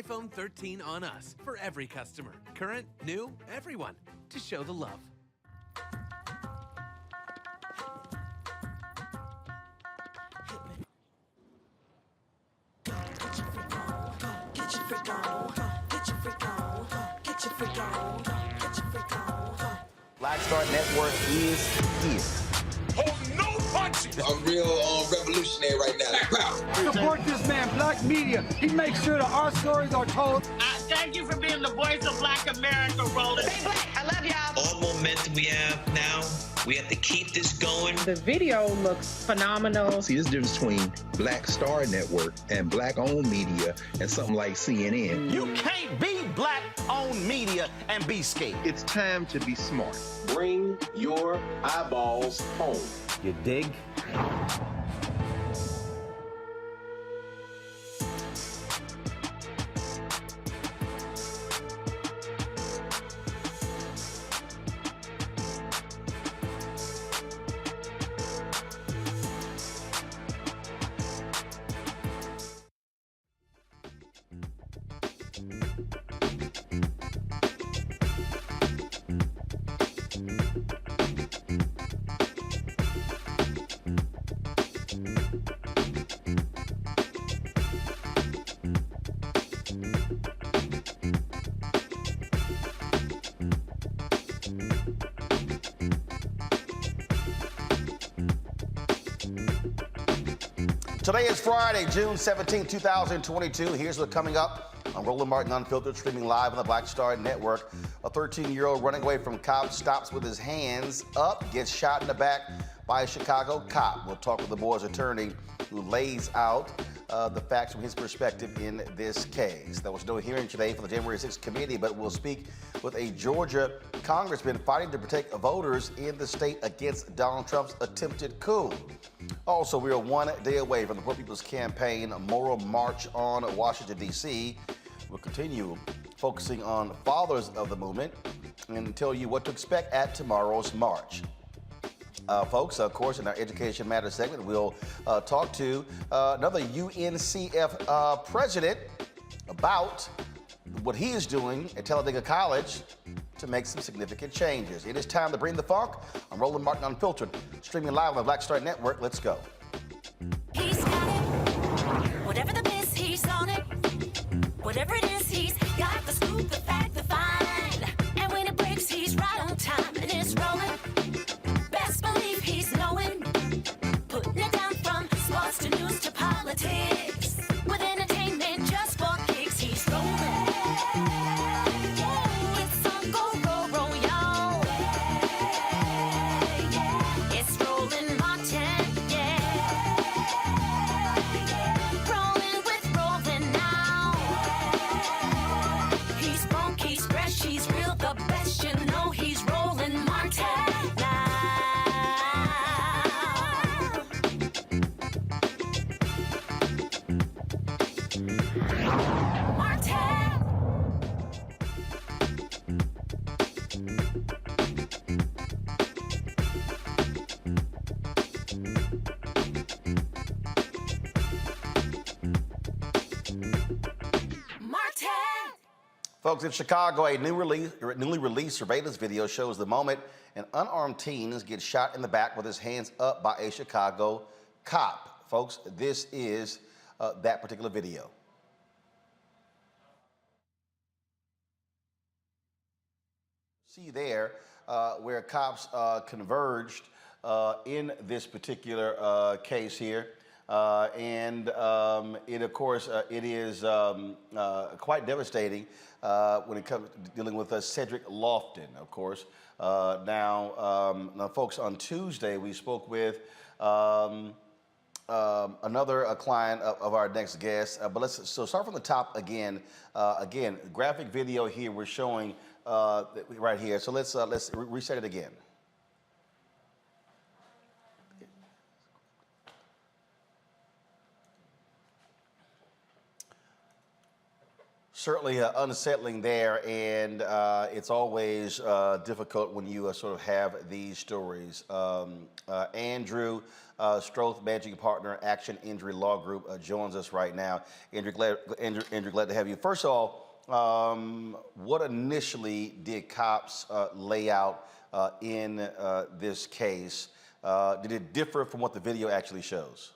iPhone 13 on us for every customer. Current, new, everyone. To show the love. Black Star Network is here. Oh, no punches! I'm real revolutionary right now. Support this man, Black Media. He makes sure that our stories are told. Thank you for being the voice of Black America, Roland. Stay black. I love y'all. All momentum we have now, we have to keep this going. The video looks phenomenal. See, this difference between Black Star Network and black-owned media and something like CNN. You can't be black-owned media and be scared. It's time to be smart. Bring your eyeballs home. You dig? Today is Friday, June 17, 2022. Here's what's coming up on Roland Martin Unfiltered, streaming live on the Black Star Network. A 13-year-old running away from cops stops with his hands up, gets shot in the back by a Chicago cop. We'll talk with the boy's attorney who lays out the facts from his perspective in this case. There was no hearing today for the January 6th committee, but we'll speak with a Georgia congressman fighting to protect voters in the state against Donald Trump's attempted coup. Also, we are 1 day away from the Poor People's Campaign Moral March on Washington, D.C. We'll continue focusing on fathers of the movement and tell you what to expect at tomorrow's march. Folks, of course, in our Education Matters segment, we'll talk to another UNCF president about what he is doing at Talladega College to make some significant changes. It is time to bring the funk. I'm Roland Martin Unfiltered, streaming live on the Black Star Network. Let's go. He's got it. Whatever the miss, he's on it. Whatever it is, he's got the scoop, the fact, the find. And when it breaks, he's right on time and it's rolling. Best believe he's knowing. Putting it down from sports to news to politics. With entertainment just for kicks, he's rolling. It's on go, roll, y'all. It's rolling Martin, yeah. Rolling with rolling now. He's funk, he's fresh, he's real, the best, you know he's rolling Martin now. Folks, in Chicago, a newly released surveillance video shows the moment an unarmed teen gets shot in the back with his hands up by a Chicago cop. Folks, this is that particular video. See there where cops converged in this particular case here. It, of course, it is quite devastating when it comes to dealing with Cedric Lofton, of course. Now, folks, on Tuesday, we spoke with another client of our next guest. But let's start from the top again. Again, graphic video here we're showing right here. So let's reset it again. Certainly unsettling there, and it's always difficult when you sort of have these stories. Andrew Stroth, managing partner, Action Injury Law Group, joins us right now. Andrew, glad to have you. First of all, what initially did cops lay out in this case? Did it differ from what the video actually shows?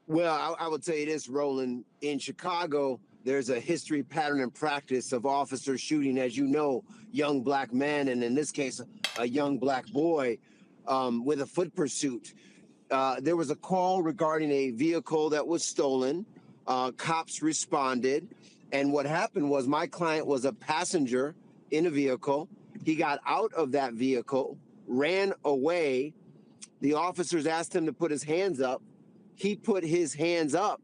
Well, I would say this, Roland. In Chicago, there's a history, pattern, and practice of officers shooting, as you know, young black men, and in this case, a young black boy with a foot pursuit. There was a call regarding a vehicle that was stolen. Cops responded, and what happened was my client was a passenger in a vehicle. He got out of that vehicle, ran away. The officers asked him to put his hands up. He put his hands up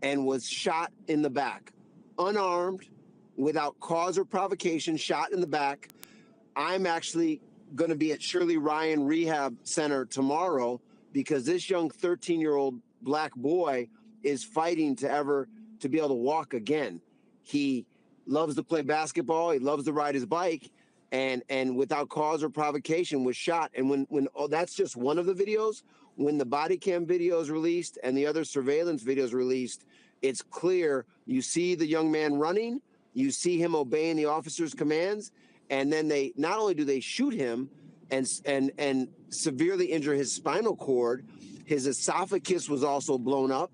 and was shot in the back. Unarmed, without cause or provocation, shot in the back. I'm actually going to be at Shirley Ryan Rehab Center tomorrow because this young 13-year-old black boy is fighting to be able to walk again. He loves to play basketball. He loves to ride his bike, and without cause or provocation was shot. And when that's just one of the videos. When the body cam video is released and the other surveillance video is released, it's clear. You see the young man running, you see him obeying the officer's commands, and then they not only do they shoot him and severely injure his spinal cord, his esophagus was also blown up,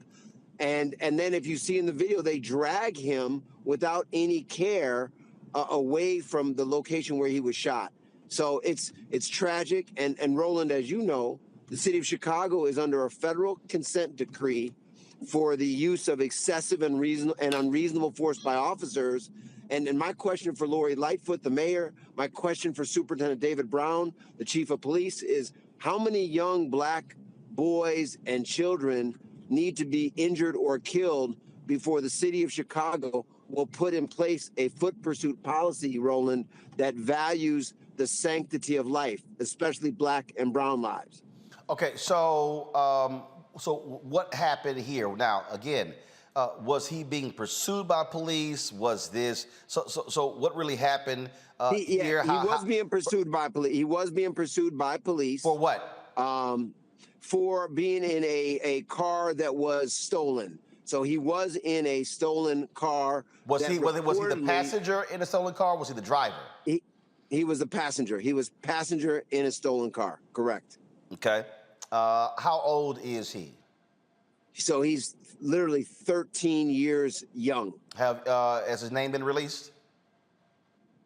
and then if you see in the video, they drag him without any care away from the location where he was shot. So it's tragic, and Roland, as you know, the city of Chicago is under a federal consent decree for the use of excessive and unreasonable force by officers. And my question for Lori Lightfoot, the mayor, my question for Superintendent David Brown, the chief of police, is how many young black boys and children need to be injured or killed before the city of Chicago will put in place a foot pursuit policy, Roland, that values the sanctity of life, especially black and brown lives? Okay, so what happened here? Now, again, was he being pursued by police? Was this so? What really happened here? He was being pursued by police. He was being pursued by police for what? For being in a car that was stolen. So he was in a stolen car. Was he the passenger in a stolen car? Or was he the driver? He was the passenger. He was passenger in a stolen car. Correct. Okay. How old is he? So he's literally 13 years young. Has his name been released?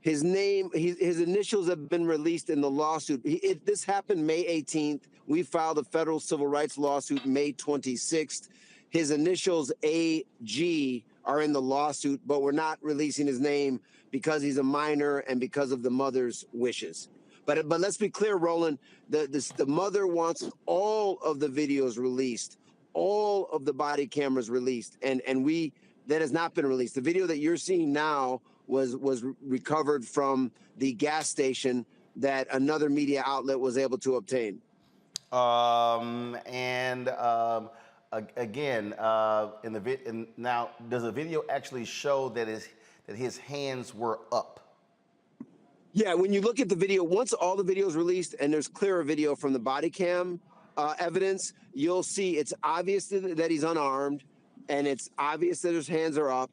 His initials have been released in the lawsuit. This happened May 18th. We filed a federal civil rights lawsuit May 26th. His initials AG are in the lawsuit, but we're not releasing his name because he's a minor and because of the mother's wishes. But let's be clear, Roland, the mother wants all of the videos released, all of the body cameras released, and that has not been released. The video that you're seeing now was recovered from the gas station that another media outlet was able to obtain. Again, now, does the video actually show that his hands were up? Yeah, when you look at the video, once all the video is released and there's clearer video from the body cam evidence, you'll see it's obvious that he's unarmed, and it's obvious that his hands are up.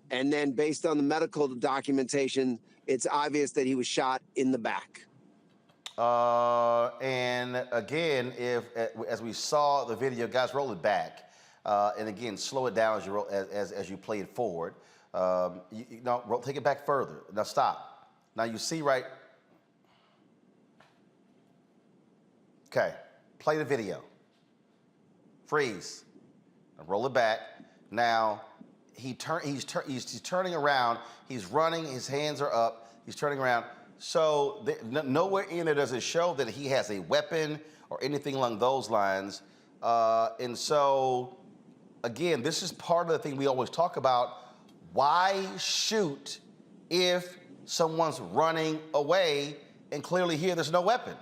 And then based on the medical documentation, it's obvious that he was shot in the back. And again, as we saw the video, guys, roll it back, and again, slow it down as you play it forward. Take it back further. Now stop. Now you see right. Okay, play the video. Freeze. Now roll it back. Now he's turning around. He's running. His hands are up. He's turning around. So nowhere in there does it show that he has a weapon or anything along those lines. And so, again, this is part of the thing we always talk about. Why shoot if someone's running away and clearly here there's no weapon?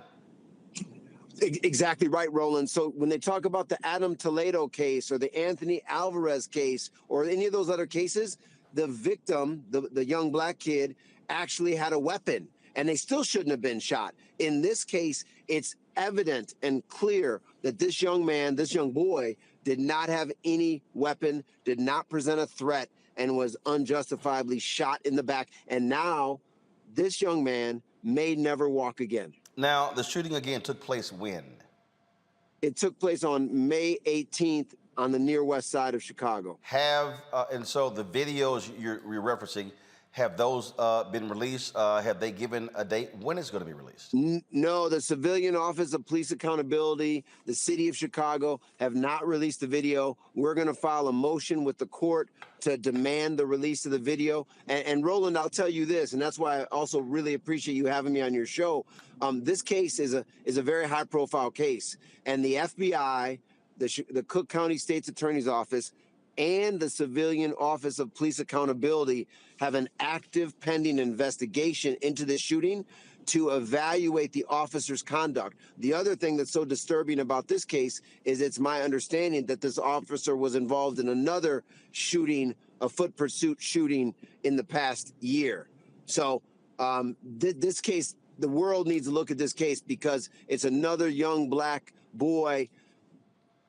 Exactly right, Roland. So when they talk about the Adam Toledo case or the Anthony Alvarez case or any of those other cases, the victim, the young black kid, actually had a weapon, and they still shouldn't have been shot. In this case, it's evident and clear that this young man, this young boy, did not have any weapon, did not present a threat, and was unjustifiably shot in the back. And now this young man may never walk again. Now, the shooting again took place when? It took place on May 18th on the near west side of Chicago. And so the videos you're referencing, have those been released? Have they given a date when it's going to be released? No, the Civilian Office of Police Accountability, the city of Chicago have not released the video. We're going to file a motion with the court to demand the release of the video. And Roland, I'll tell you this, and that's why I also really appreciate you having me on your show. This case is a very high-profile case, and the FBI, the Cook County State's Attorney's Office, and the Civilian Office of Police Accountability have an active pending investigation into this shooting to evaluate the officer's conduct. The other thing that's so disturbing about this case is it's my understanding that this officer was involved in another shooting, a foot pursuit shooting in the past year. So this case, the world needs to look at this case because it's another young black boy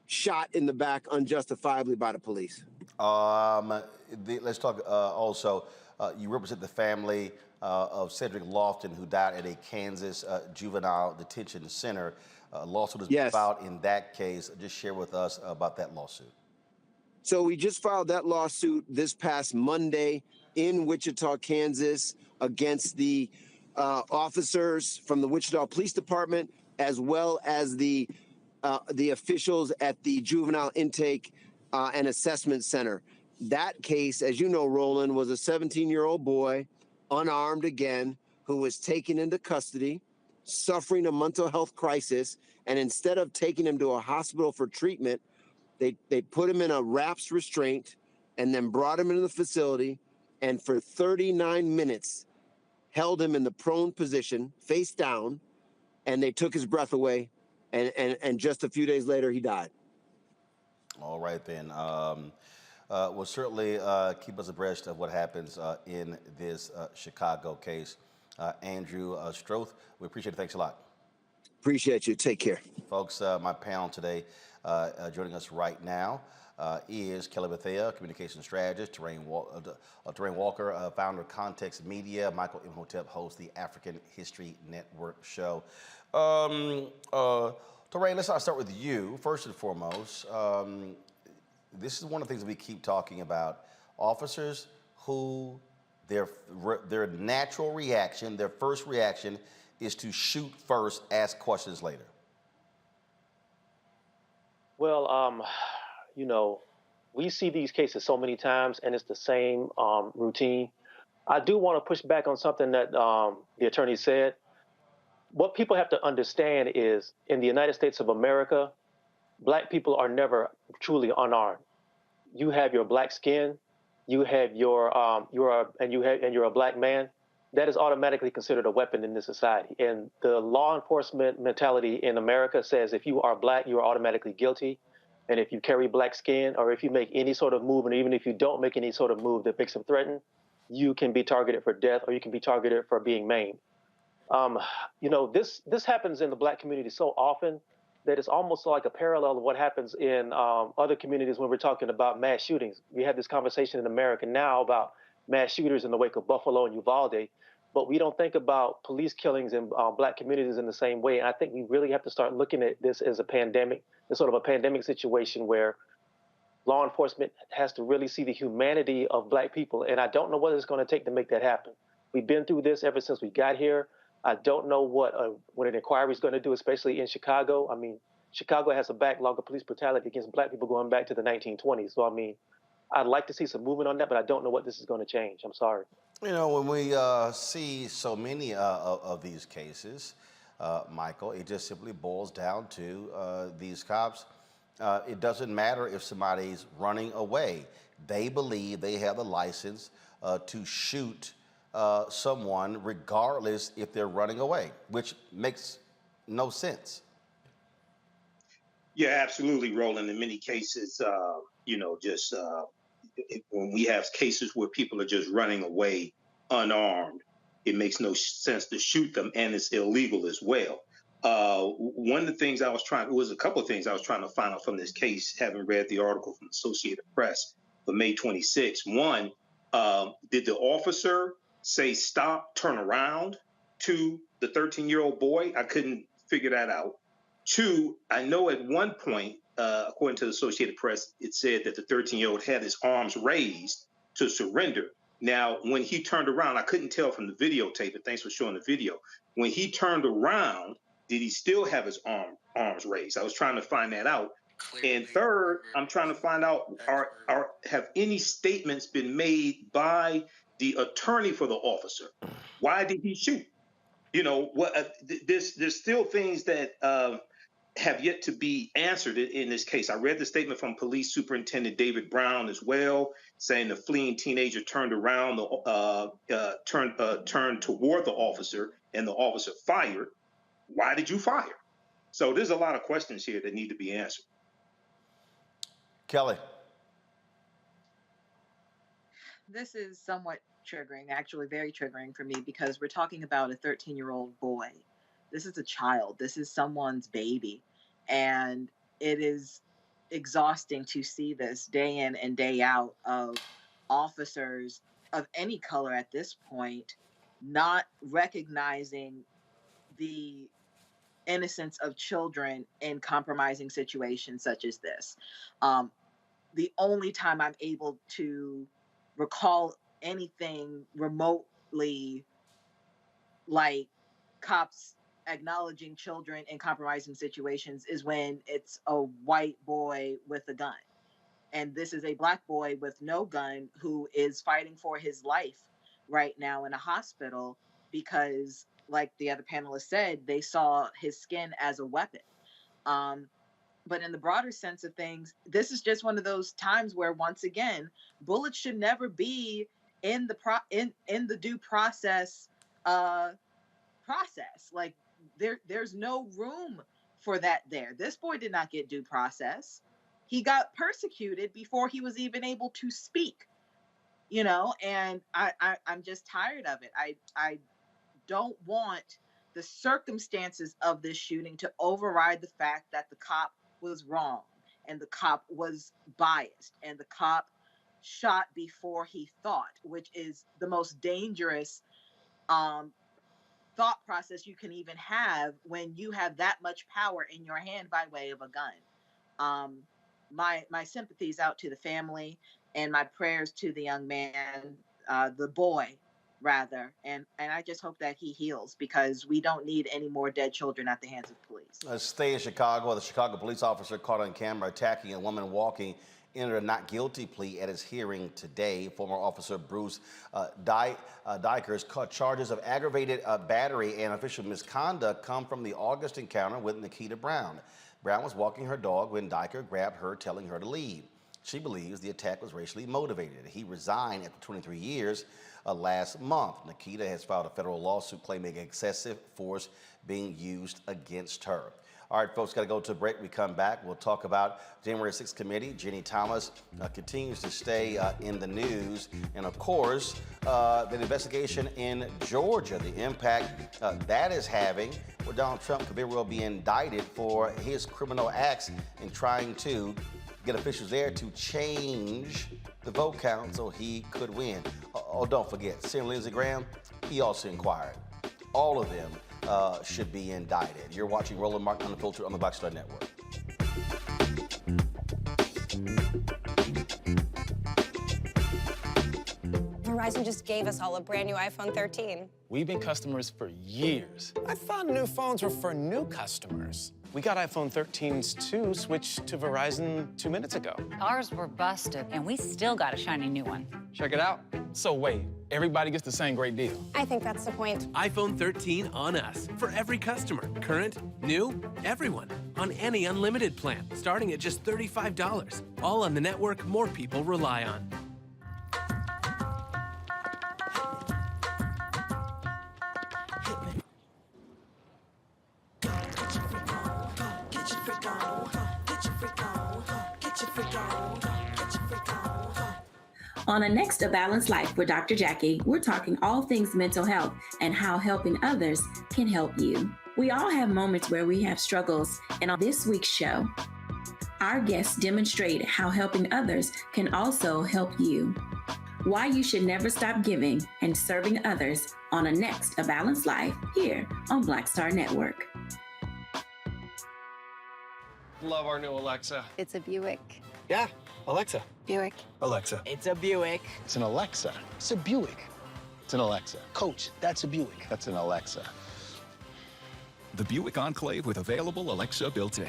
shot in the back unjustifiably by the police. Let's talk also, you represent the family of Cedric Lofton, who died at a Kansas juvenile detention center. Lawsuit has been filed in that case. Just share with us about that lawsuit. So we just filed that lawsuit this past Monday in Wichita, Kansas, against the officers from the Wichita Police Department, as well as the officials at the Juvenile Intake and Assessment Center. That case, as you know, Roland, was a 17-year-old boy, unarmed again, who was taken into custody, suffering a mental health crisis, and instead of taking him to a hospital for treatment, they put him in a wraps restraint and then brought him into the facility, and for 39 minutes held him in the prone position, face down, and they took his breath away. And just a few days later, he died. All right, then. We'll certainly keep us abreast of what happens in this Chicago case. Andrew Stroth, we appreciate it. Thanks a lot. Appreciate you. Take care. Folks, my panel today, joining us right now, is Kelly Bethea, communication strategist, Terrain Walker, founder of Context Media, Michael Imhotep, hosts the African History Network show. Terrain, let's start with you. First and foremost, this is one of the things we keep talking about. Officers who their natural reaction, their first reaction is to shoot first, ask questions later. Well, you know, we see these cases so many times, and it's the same routine. I do want to push back on something that the attorney said. What people have to understand is, in the United States of America, black people are never truly unarmed. You have your black skin, you have you're a black man. That is automatically considered a weapon in this society. And the law enforcement mentality in America says if you are black, you are automatically guilty. And if you carry black skin, or if you make any sort of move, and even if you don't make any sort of move that makes them threatened, you can be targeted for death, or you can be targeted for being maimed. You know, this happens in the black community so often that it's almost like a parallel of what happens in other communities when we're talking about mass shootings. We have this conversation in America now about mass shooters in the wake of Buffalo and Uvalde, but we don't think about police killings in black communities in the same way. And I think we really have to start looking at this as a pandemic, as sort of a pandemic situation where law enforcement has to really see the humanity of black people. And I don't know what it's going to take to make that happen. We've been through this ever since we got here. I don't know what an inquiry is going to do, especially in Chicago. I mean, Chicago has a backlog of police brutality against black people going back to the 1920s. So, I mean, I'd like to see some movement on that, but I don't know what this is going to change. I'm sorry. You know, when we see so many of these cases, Michael, it just simply boils down to these cops. It doesn't matter if somebody's running away. They believe they have the license to shoot someone regardless if they're running away, which makes no sense. Yeah, absolutely, Roland. In many cases, you know, just when we have cases where people are just running away unarmed, it makes no sense to shoot them, and it's illegal as well. One of the things it was a couple of things I was trying to find out from this case, having read the article from Associated Press for May 26. One, did the officer say stop, turn around to the 13-year-old boy? I couldn't figure that out. Two, I know at one point, according to the Associated Press, it said that the 13-year-old had his arms raised to surrender. Now, when he turned around, I couldn't tell from the videotape, but thanks for showing the video. When he turned around, did he still have his arms raised? I was trying to find that out. And third, I'm trying to find out, have any statements been made by the attorney for the officer? Why did he shoot? You know, there's still things that have yet to be answered in this case. I read the statement from Police Superintendent David Brown as well, saying the fleeing teenager turned around, turned toward the officer, and the officer fired. Why did you fire? So there's a lot of questions here that need to be answered. Kelly. This is somewhat triggering, actually very triggering for me, because we're talking about a 13-year-old boy. This is a child. This is someone's baby. And it is exhausting to see this day in and day out of officers of any color at this point not recognizing the innocence of children in compromising situations such as this. The only time I'm able to recall anything remotely like cops acknowledging children in compromising situations is when it's a white boy with a gun. And this is a black boy with no gun who is fighting for his life right now in a hospital because, like the other panelists said, they saw his skin as a weapon. But in the broader sense of things, this is just one of those times where, once again, bullets should never be in the due process process. Like there's no room for that there. This boy did not get due process. He got persecuted before he was even able to speak. You know, and I'm just tired of it. I don't want the circumstances of this shooting to override the fact that the cop was wrong and the cop was biased and the cop shot before he thought, which is the most dangerous thought process you can even have when you have that much power in your hand by way of a gun. My sympathies out to the family and my prayers to the young man, the boy rather, and I just hope that he heals, because we don't need any more dead children at the hands of police. Let's stay in Chicago. The Chicago police officer caught on camera attacking a woman walking entered a not guilty plea at his hearing today. Former officer Bruce Dykers caught charges of aggravated battery and official misconduct come from the August encounter with Nikita Brown. Brown was walking her dog when Dyker grabbed her, telling her to leave. She believes the attack was racially motivated. He resigned after 23 years last month. Nikita has filed a federal lawsuit claiming excessive force being used against her. All right, folks, got to go to a break. We come back. We'll talk about January 6th committee. Jenny Thomas continues to stay in the news. And, of course, the investigation in Georgia, the impact that is having, where Donald Trump could very well be indicted for his criminal acts in trying to get officials there to change the vote count so he could win. Oh, don't forget, Senator Lindsey Graham, he also inquired. All of them should be indicted. You're watching Roland Martin Unfiltered on the Black Star Network. Verizon just gave us all a brand new iPhone 13. We've been customers for years. I thought new phones were for new customers. We got iPhone 13s too, switched to Verizon 2 minutes ago. Ours were busted, and we still got a shiny new one. Check it out. So wait, everybody gets the same great deal? I think that's the point. iPhone 13 on us for every customer. Current, new, everyone. On any unlimited plan, starting at just $35. All on the network more people rely on. On a Next A Balanced Life with Dr. Jackie, we're talking all things mental health and how helping others can help you. We all have moments where we have struggles, and on this week's show, our guests demonstrate how helping others can also help you. Why you should never stop giving and serving others on a Next A Balanced Life here on Black Star Network. Love our new Alexa. It's a Buick. Yeah, Alexa. Buick. Alexa. It's a Buick. It's an Alexa. It's a Buick. It's an Alexa. Coach, that's a Buick. That's an Alexa. The Buick Enclave with available Alexa built in.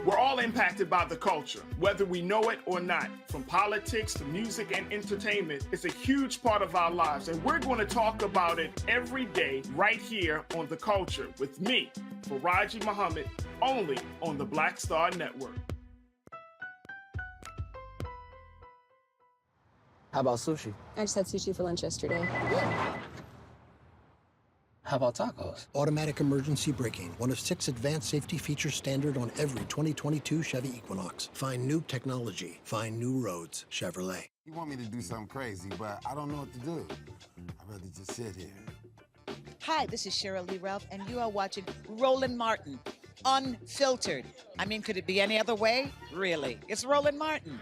We're all impacted by the culture, whether we know it or not. From politics to music and entertainment, it's a huge part of our lives, and we're going to talk about it every day right here on The Culture with me, Faraji Muhammad, only on the Black Star Network. How about sushi? I just had sushi for lunch yesterday. How about tacos? Automatic emergency braking, one of 6 advanced safety features standard on every 2022 Chevy Equinox. Find new technology. Find new roads. Chevrolet. You want me to do something crazy, but I don't know what to do. I'd rather just sit here. Hi, this is Cheryl Lee Ralph, and you are watching Roland Martin, Unfiltered. I mean, could it be any other way? Really? It's Roland Martin.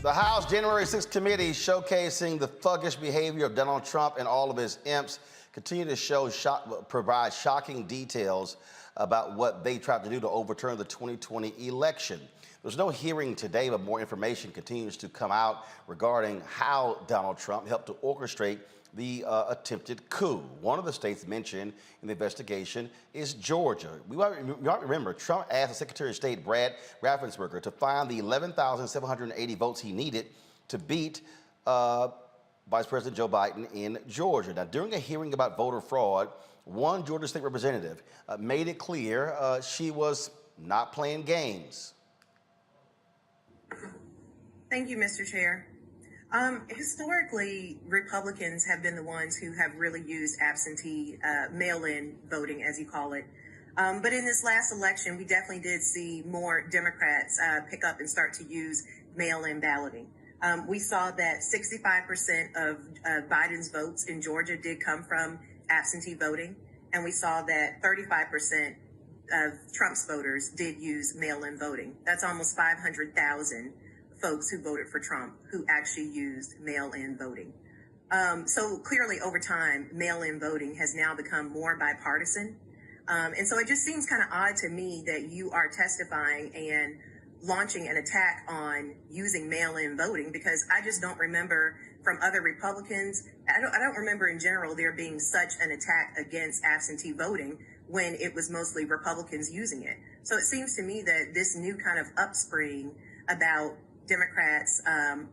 The House January 6th committee showcasing the thuggish behavior of Donald Trump and all of his imps continue to provide shocking details about what they tried to do to overturn the 2020 election. There's no hearing today, but more information continues to come out regarding how Donald Trump helped to orchestrate the attempted coup. One of the states mentioned in the investigation is Georgia. You might remember, Trump asked the Secretary of State, Brad Raffensperger, to find the 11,780 votes he needed to beat Vice President Joe Biden in Georgia. Now, during a hearing about voter fraud, one Georgia state representative made it clear she was not playing games. Thank you, Mr. Chair. Historically, Republicans have been the ones who have really used absentee mail-in voting, as you call it. But in this last election, we definitely did see more Democrats pick up and start to use mail-in balloting. We saw that 65% of Biden's votes in Georgia did come from absentee voting, and we saw that 35% of Trump's voters did use mail-in voting. That's almost 500,000 folks who voted for Trump who actually used mail-in voting. So clearly over time, mail-in voting has now become more bipartisan. And so it just seems kind of odd to me that you are testifying and launching an attack on using mail-in voting, because I just don't remember from other Republicans, I don't remember in general there being such an attack against absentee voting when it was mostly Republicans using it. So it seems to me that this new kind of upspring about Democrats,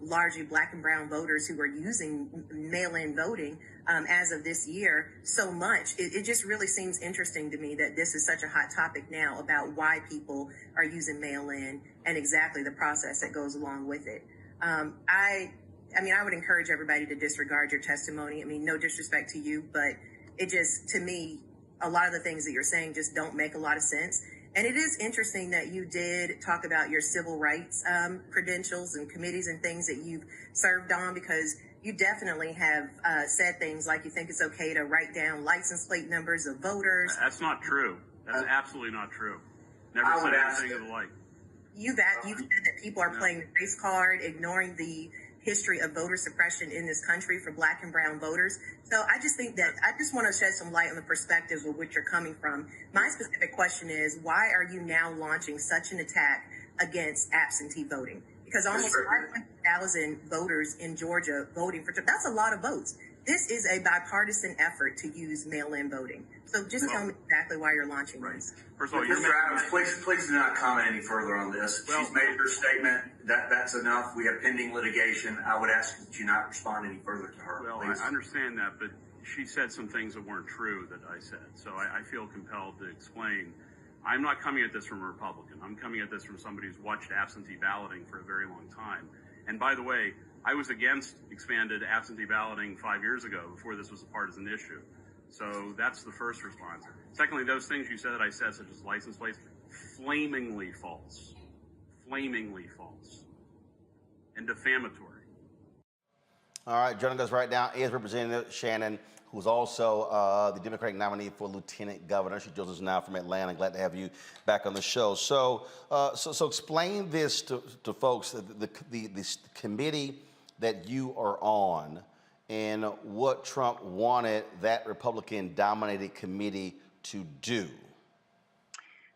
largely black and brown voters who are using mail-in voting as of this year so much, it just really seems interesting to me that this is such a hot topic now about why people are using mail-in and exactly the process that goes along with it. I mean, I would encourage everybody to disregard your testimony. I mean, no disrespect to you, but it just, to me, a lot of the things that you're saying just don't make a lot of sense. And it is interesting that you did talk about your civil rights credentials and committees and things that you've served on, because you definitely have said things like you think it's okay to write down license plate numbers of voters. That's not true. That's absolutely not true. Never said anything of the like. You've said that people are playing the race card, ignoring the history of voter suppression in this country for black and brown voters. So I just think that I just want to shed some light on the perspectives of which you're coming from. My specific question is, why are you now launching such an attack against absentee voting? Because almost 500,000 voters in Georgia voting for Trump, that's a lot of votes. This is a bipartisan effort to use mail-in voting. So just tell me exactly why you're launching this. First of all, Mr. Adams, please do not comment any further on this. She's made her statement. That's enough. We have pending litigation. I would ask that you not respond any further to her. Well, please. I understand that, but she said some things that weren't true that I said. So I feel compelled to explain I'm not coming at this from a Republican. I'm coming at this from somebody who's watched absentee balloting for a very long time. And by the way, I was against expanded absentee balloting 5 years ago before this was a partisan issue. So that's the first response. Secondly, those things you said that I said, such as license plates, flamingly false. Flamingly false. And defamatory. All right, joining us right now is Representative Shannon, who's also the Democratic nominee for Lieutenant Governor. She joins us now from Atlanta. Glad to have you back on the show. So explain this to folks, this committee that you are on, and what Trump wanted that Republican-dominated committee to do.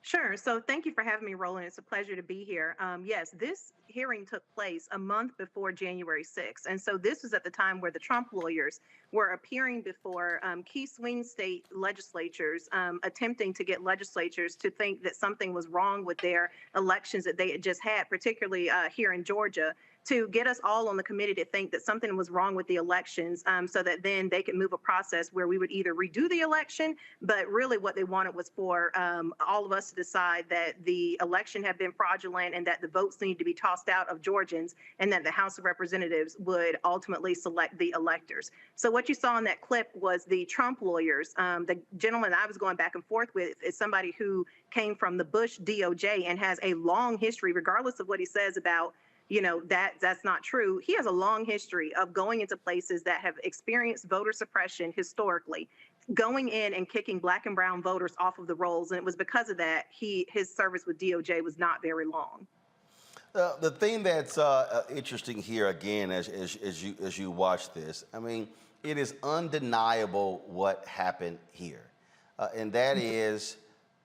Sure. So thank you for having me, Roland. It's a pleasure to be here. Yes, this hearing took place a month before January 6th. And so this was at the time where the Trump lawyers were appearing before key swing state legislatures, attempting to get legislatures to think that something was wrong with their elections that they had just had, particularly here in Georgia, to get us all on the committee to think that something was wrong with the elections, so that then they could move a process where we would either redo the election, but really what they wanted was for all of us to decide that the election had been fraudulent and that the votes need to be tossed out of Georgians, and that the House of Representatives would ultimately select the electors. So what you saw in that clip was the Trump lawyers. The gentleman I was going back and forth with is somebody who came from the Bush DOJ and has a long history, regardless of what he says about that's not true. He has a long history of going into places that have experienced voter suppression historically, going in and kicking Black and brown voters off of the rolls. And it was because of that his service with DOJ was not very long. The thing that's interesting here, again, as you watch this, I mean, it is undeniable what happened here, and that is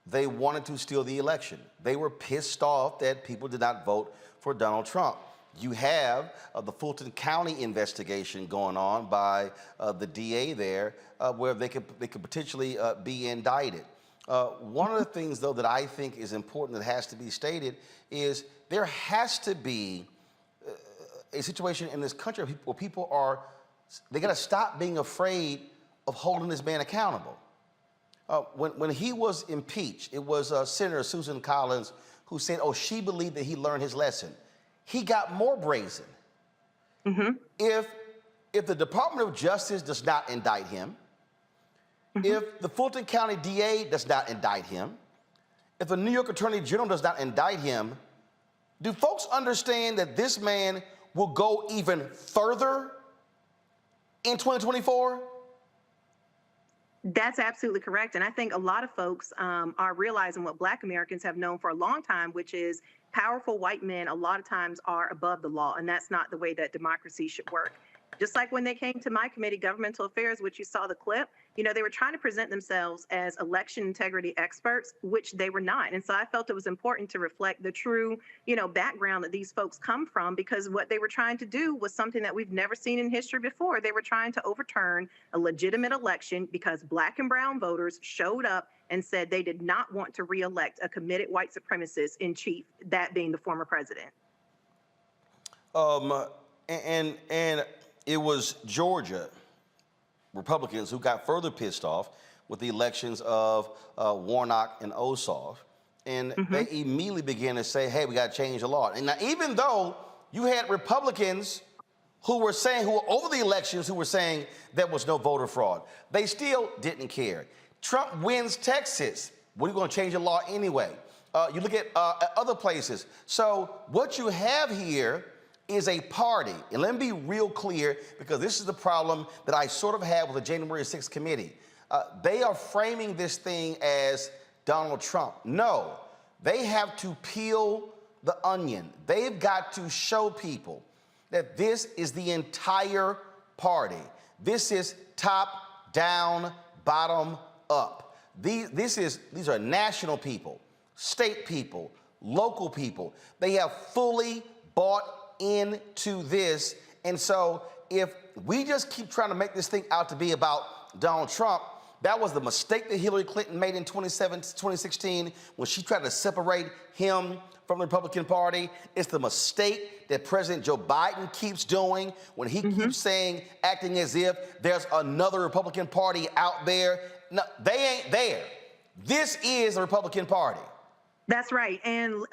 they wanted to steal the election. They were pissed off that people did not vote for Donald Trump. You have the Fulton County investigation going on by the DA there, where they could potentially be indicted. One of the things, though, that I think is important that has to be stated is there has to be a situation in this country where people they got to stop being afraid of holding this man accountable. When he was impeached, it was Senator Susan Collins who said, she believed that he learned his lesson. He got more brazen. Mm-hmm. If the Department of Justice does not indict him, mm-hmm. if the Fulton County DA does not indict him, if the New York Attorney General does not indict him, do folks understand that this man will go even further in 2024? That's absolutely correct. And I think a lot of folks are realizing what Black Americans have known for a long time, which is powerful white men a lot of times are above the law. And that's not the way that democracy should work. Just like when they came to my committee, Governmental Affairs, which you saw the clip, they were trying to present themselves as election integrity experts, which they were not. And so I felt it was important to reflect the true, background that these folks come from, because what they were trying to do was something that we've never seen in history before. They were trying to overturn a legitimate election because Black and brown voters showed up and said they did not want to reelect a committed white supremacist in chief, that being the former president. And it was Georgia Republicans who got further pissed off with the elections of Warnock and Ossoff. And mm-hmm. they immediately began to say, hey, we got to change the law. And now, even though you had Republicans who were over the elections, who were saying there was no voter fraud, they still didn't care. Trump wins Texas. We're going to change the law anyway. You look at other places. So what you have here is a party, and let me be real clear, because this is the problem that I sort of had with the January 6th committee. They are framing this thing as Donald Trump. No, they have to peel the onion. They've got to show people that this is the entire party. This is top down, bottom up. These are national people, state people, local people. They have fully bought into this. And so if we just keep trying to make this thing out to be about Donald Trump, that was the mistake that Hillary Clinton made in 2016 when she tried to separate him from the Republican Party. It's the mistake that President Joe Biden keeps doing when he mm-hmm. keeps acting as if there's another Republican Party out there. No, they ain't there. This is the Republican Party. That's right. And,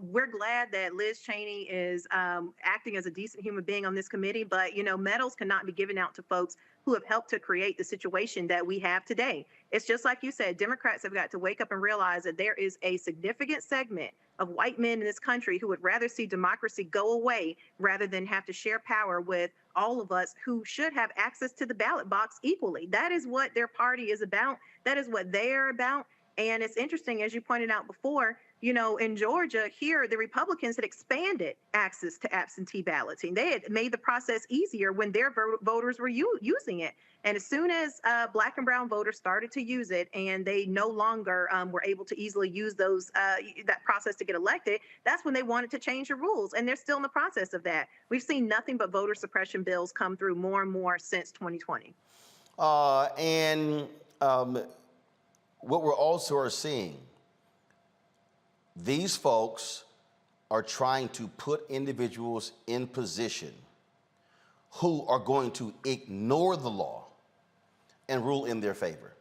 we're glad that Liz Cheney is acting as a decent human being on this committee. But, medals cannot be given out to folks who have helped to create the situation that we have today. It's just like you said, Democrats have got to wake up and realize that there is a significant segment of white men in this country who would rather see democracy go away rather than have to share power with all of us who should have access to the ballot box equally. That is what their party is about. That is what they are about. And it's interesting, as you pointed out before, in Georgia, here, the Republicans had expanded access to absentee balloting. They had made the process easier when their voters were using it. And as soon as Black and brown voters started to use it and they no longer were able to easily use that process to get elected, that's when they wanted to change the rules. And they're still in the process of that. We've seen nothing but voter suppression bills come through more and more since 2020. What we're also seeing, these folks are trying to put individuals in position who are going to ignore the law and rule in their favor.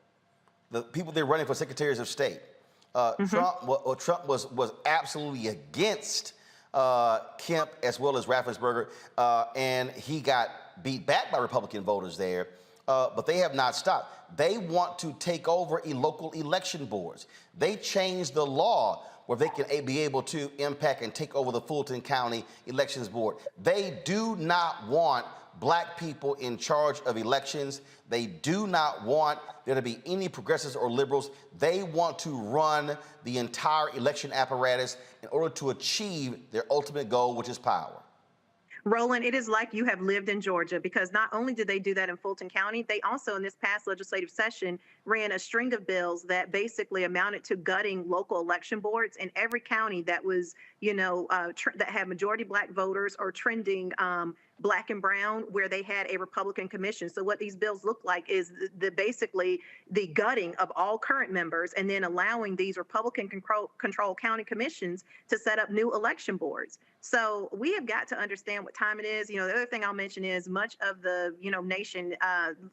The people they're running for secretaries of state, Trump was absolutely against Kemp as well as Raffensperger, and he got beat back by Republican voters there. But they have not stopped. They want to take over local election boards. They changed the law where they can be able to impact and take over the Fulton County Elections Board. They do not want Black people in charge of elections. They do not want there to be any progressives or liberals. They want to run the entire election apparatus in order to achieve their ultimate goal, which is power. Roland, it is like you have lived in Georgia, because not only did they do that in Fulton County, they also in this past legislative session ran a string of bills that basically amounted to gutting local election boards in every county that was, that had majority Black voters or trending Black and brown, where they had a Republican commission. So what these bills look like is basically the gutting of all current members and then allowing these Republican control county commissions to set up new election boards. So we have got to understand what time it is. The other thing I'll mention is much of the, nation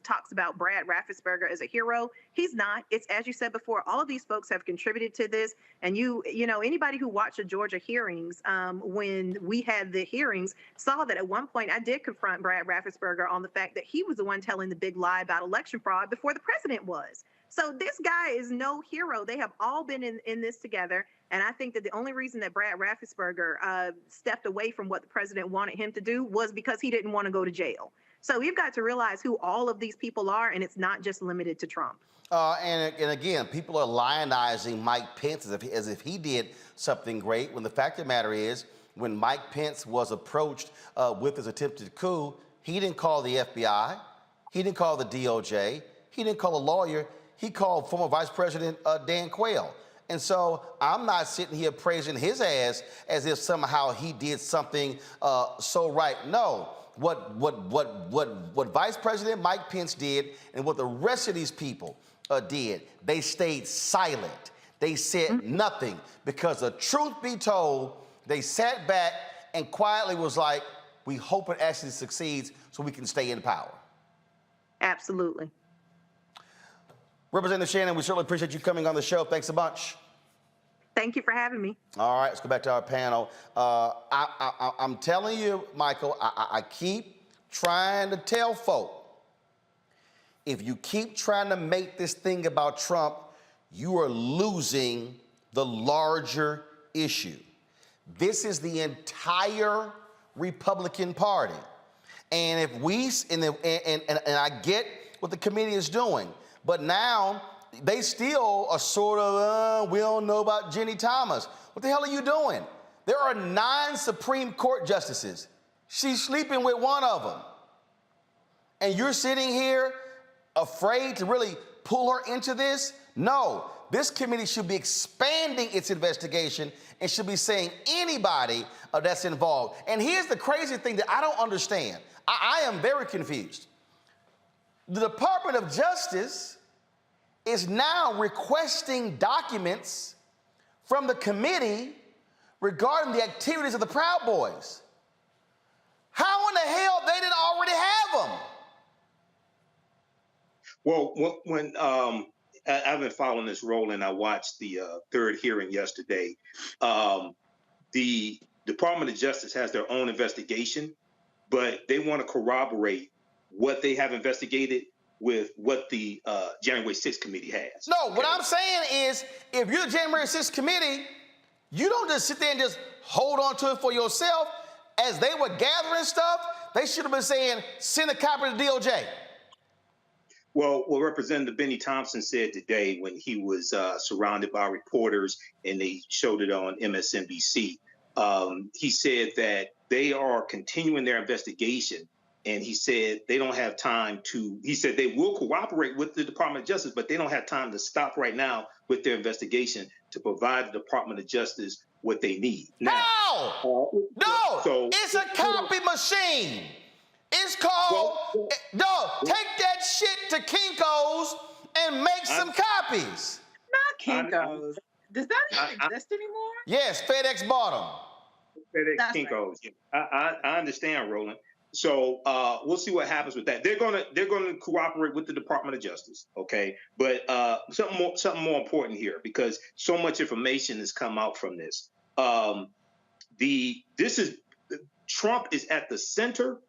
talks about Brad Raffensperger as a hero. He's not. It's, as you said before, all of these folks have contributed to this. And anybody who watched the Georgia hearings, when we had the hearings, saw that at one point I did confront Brad Raffensperger on the fact that he was the one telling the big lie about election fraud before the president was. So this guy is no hero. They have all been in this together. And I think that the only reason that Brad Raffensperger stepped away from what the president wanted him to do was because he didn't want to go to jail. So we've got to realize who all of these people are, and it's not just limited to Trump. And again, people are lionizing Mike Pence as if he did something great, when the fact of the matter is, when Mike Pence was approached with his attempted coup, he didn't call the FBI, he didn't call the DOJ, he didn't call a lawyer, he called former Vice President Dan Quayle. And so I'm not sitting here praising his ass as if somehow he did something so right. No, what Vice President Mike Pence did and what the rest of these people did, they stayed silent. They said nothing, because the truth be told, they sat back and quietly was like, we hope it actually succeeds so we can stay in power. Absolutely. Representative Shannon, we certainly appreciate you coming on the show. Thanks a bunch. Thank you for having me. All right, let's go back to our panel. I'm telling you, Michael, I keep trying to tell folk, if you keep trying to make this thing about Trump, you are losing the larger issue. This is the entire Republican Party. And if we, and I get what the committee is doing, but now they still are sort of, we don't know about Jenny Thomas. What the hell are you doing? There are 9 Supreme Court justices. She's sleeping with one of them. And you're sitting here afraid to really pull her into this? No, this committee should be expanding its investigation and should be saying anybody that's involved. And here's the crazy thing that I don't understand. I am very confused. The Department of Justice is now requesting documents from the committee regarding the activities of the Proud Boys. How in the hell they didn't already have them? Well, when I've been following this rolling. I watched the third hearing yesterday. The Department of Justice has their own investigation, but they want to corroborate what they have investigated with what the January 6th committee has. No, what I'm saying is, if you're the January 6th committee, you don't just sit there and just hold on to it for yourself. As they were gathering stuff, they should have been saying, send a copy to DOJ. Well, what Representative Benny Thompson said today when he was surrounded by reporters and they showed it on MSNBC, he said that they are continuing their investigation. And he said they don't have time to, he said they will cooperate with the Department of Justice, but they don't have time to stop right now with their investigation to provide the Department of Justice what they need. Now, no, it's a copy machine. It's called, take that shit to Kinko's and make some copies. Not Kinko's. Does that even exist anymore? Yes, FedEx bought them. FedEx Kinko's. Right. I understand, Roland. So we'll see what happens with that. They're gonna cooperate with the Department of Justice, okay? But something more important here, because so much information has come out from this. Trump is at the center,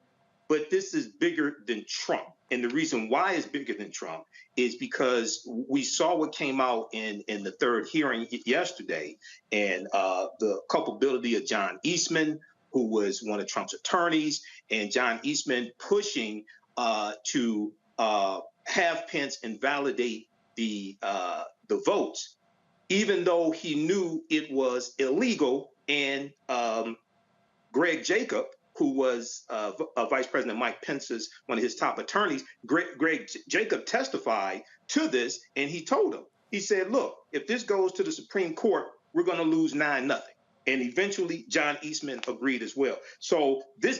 but this is bigger than Trump. And the reason why it's bigger than Trump is because we saw what came out in the third hearing yesterday, and the culpability of John Eastman, who was one of Trump's attorneys, and John Eastman pushing to have Pence invalidate the votes, even though he knew it was illegal. And Greg Jacob, who was Vice President Mike Pence's one of his top attorneys, Greg Jacob testified to this, and he told him, he said, look, if this goes to the Supreme Court, we're going to lose 9-0. And eventually, John Eastman agreed as well. So there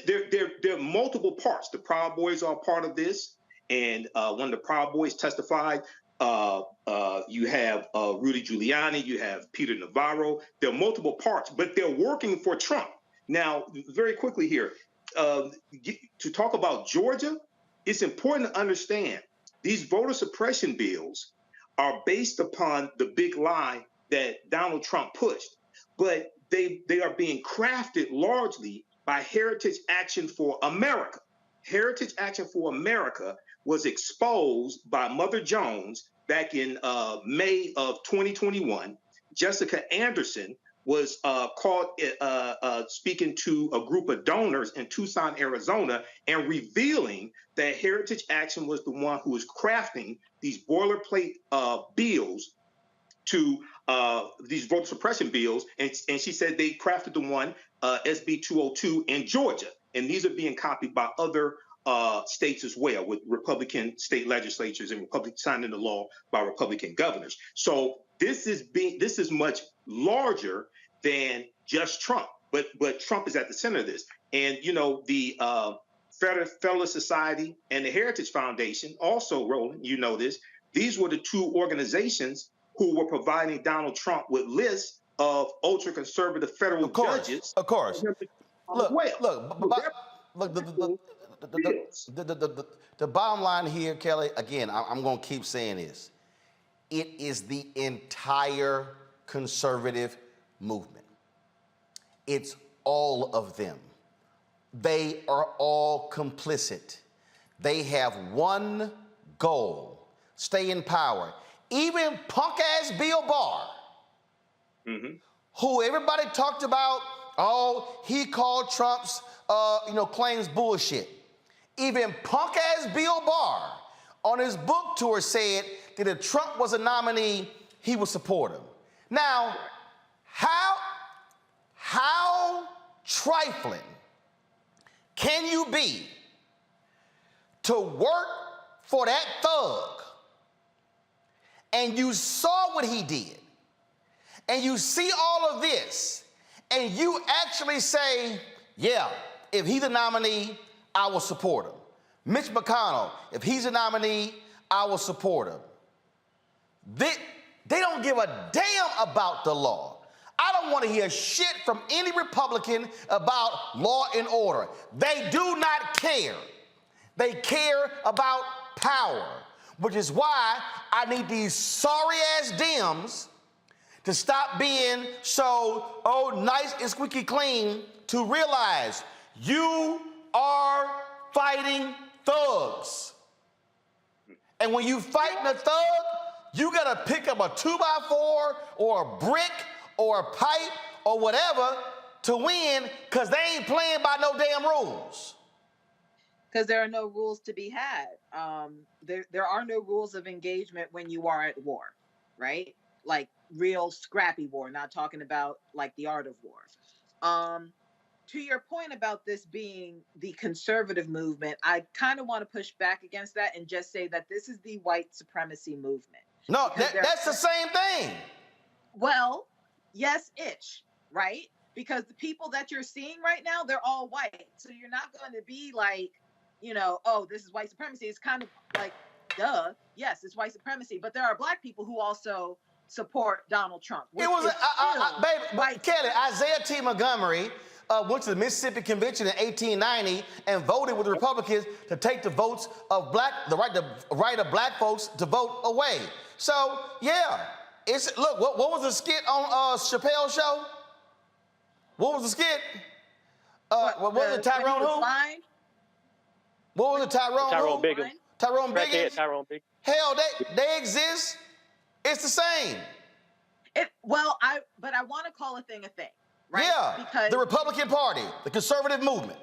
are multiple parts. The Proud Boys are part of this, and when the Proud Boys testified, you have Rudy Giuliani, you have Peter Navarro. There are multiple parts, but they're working for Trump. Now, very quickly here, to talk about Georgia, it's important to understand these voter suppression bills are based upon the big lie that Donald Trump pushed, but they are being crafted largely by Heritage Action for America. Heritage Action for America was exposed by Mother Jones back in May of 2021. Jessica Anderson was caught speaking to a group of donors in Tucson, Arizona, and revealing that Heritage Action was the one who was crafting these boilerplate bills to these voter suppression bills. And she said they crafted the one, SB 202 in Georgia. And these are being copied by other states as well, with Republican state legislatures and signing the law by Republican governors. So this is much larger than just Trump, but Trump is at the center of this. And you know, the Federalist Society and the Heritage Foundation also, Roland, you know this, these were the two organizations who were providing Donald Trump with lists of ultra-conservative federal judges. Of course. The bottom line here, Kelly, again, I'm going to keep saying this. It is the entire conservative movement. It's all of them. They are all complicit. They have one goal: stay in power. Even punk-ass Bill Barr, who everybody talked about, he called Trump's claims bullshit. Even punk-ass Bill Barr on his book tour said that if Trump was a nominee, he would support him. Now, how trifling can you be to work for that thug, and you saw what he did, and you see all of this, and you actually say, yeah, if he's a nominee, I will support him. Mitch McConnell, if he's a nominee, I will support him. They don't give a damn about the law. I don't want to hear shit from any Republican about law and order. They do not care. They care about power. which is why I need these sorry-ass Dems to stop being so, nice and squeaky clean, to realize you are fighting thugs. And when you fighting a thug, you gotta pick up a 2x4 or a brick or a pipe or whatever to win, because they ain't playing by no damn rules. Because there are no rules to be had. There are no rules of engagement when you are at war, right? Like real scrappy war, not talking about like the art of war. To your point about this being the conservative movement, I kind of want to push back against that and just say that this is the white supremacy movement. No, that's the same thing. Well, yes-ish, right? Because the people that you're seeing right now, they're all white. So you're not going to be like, this is white supremacy. It's kind of like, duh, yes, it's white supremacy. But there are black people who also support Donald Trump. It was, baby, Kelly, Isaiah T. Montgomery went to the Mississippi Convention in 1890 and voted with the Republicans to take the votes of the right of black folks to vote away. So, yeah, look, what was the skit on Chappelle's show? What was the skit? What was it, Tyrone who? What was it, Tyrone Biggum. Tyrone Biggum? Tyrone Biggum. Hell, they exist. It's the same. But I want to call a thing a thing, right? Yeah, because the Republican Party, the conservative movement.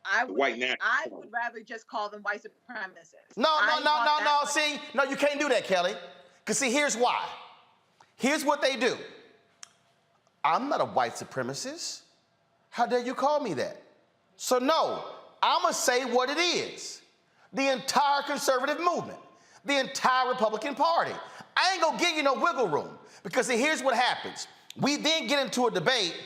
I would rather just call them white supremacists. No. See, you can't do that, Kelly. Because see, here's why. Here's what they do. I'm not a white supremacist. How dare you call me that? So no, I'm going to say what it is. The entire conservative movement, the entire Republican Party. I ain't going to give you no wiggle room, because see, here's what happens. We then get into a debate.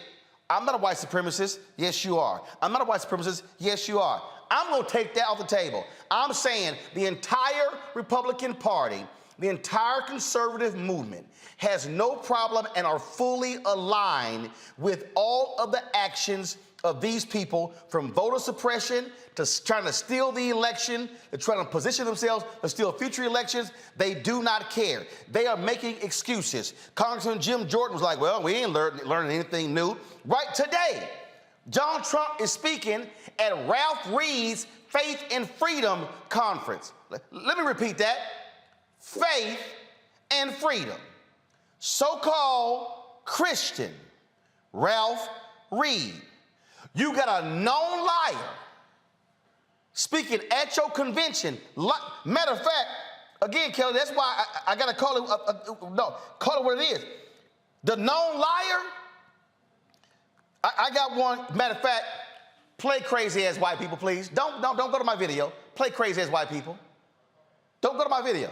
I'm not a white supremacist. Yes, you are. I'm not a white supremacist. Yes, you are. I'm going to take that off the table. I'm saying the entire Republican Party, the entire conservative movement has no problem and are fully aligned with all of the actions of these people, from voter suppression to trying to steal the election, to trying to position themselves to steal future elections. They do not care. They are making excuses. Congressman Jim Jordan was like, well, we ain't learning anything new. Right today, John Trump is speaking at Ralph Reed's Faith and Freedom Conference. Let me repeat that. Faith and freedom. So-called Christian Ralph Reed. You got a known liar speaking at your convention. Matter of fact, again, Kelly, that's why I got to call it, call it what it is. The known liar, I got one. Matter of fact, play crazy ass white people, please. Don't go to my video. Play crazy ass white people. Don't go to my video.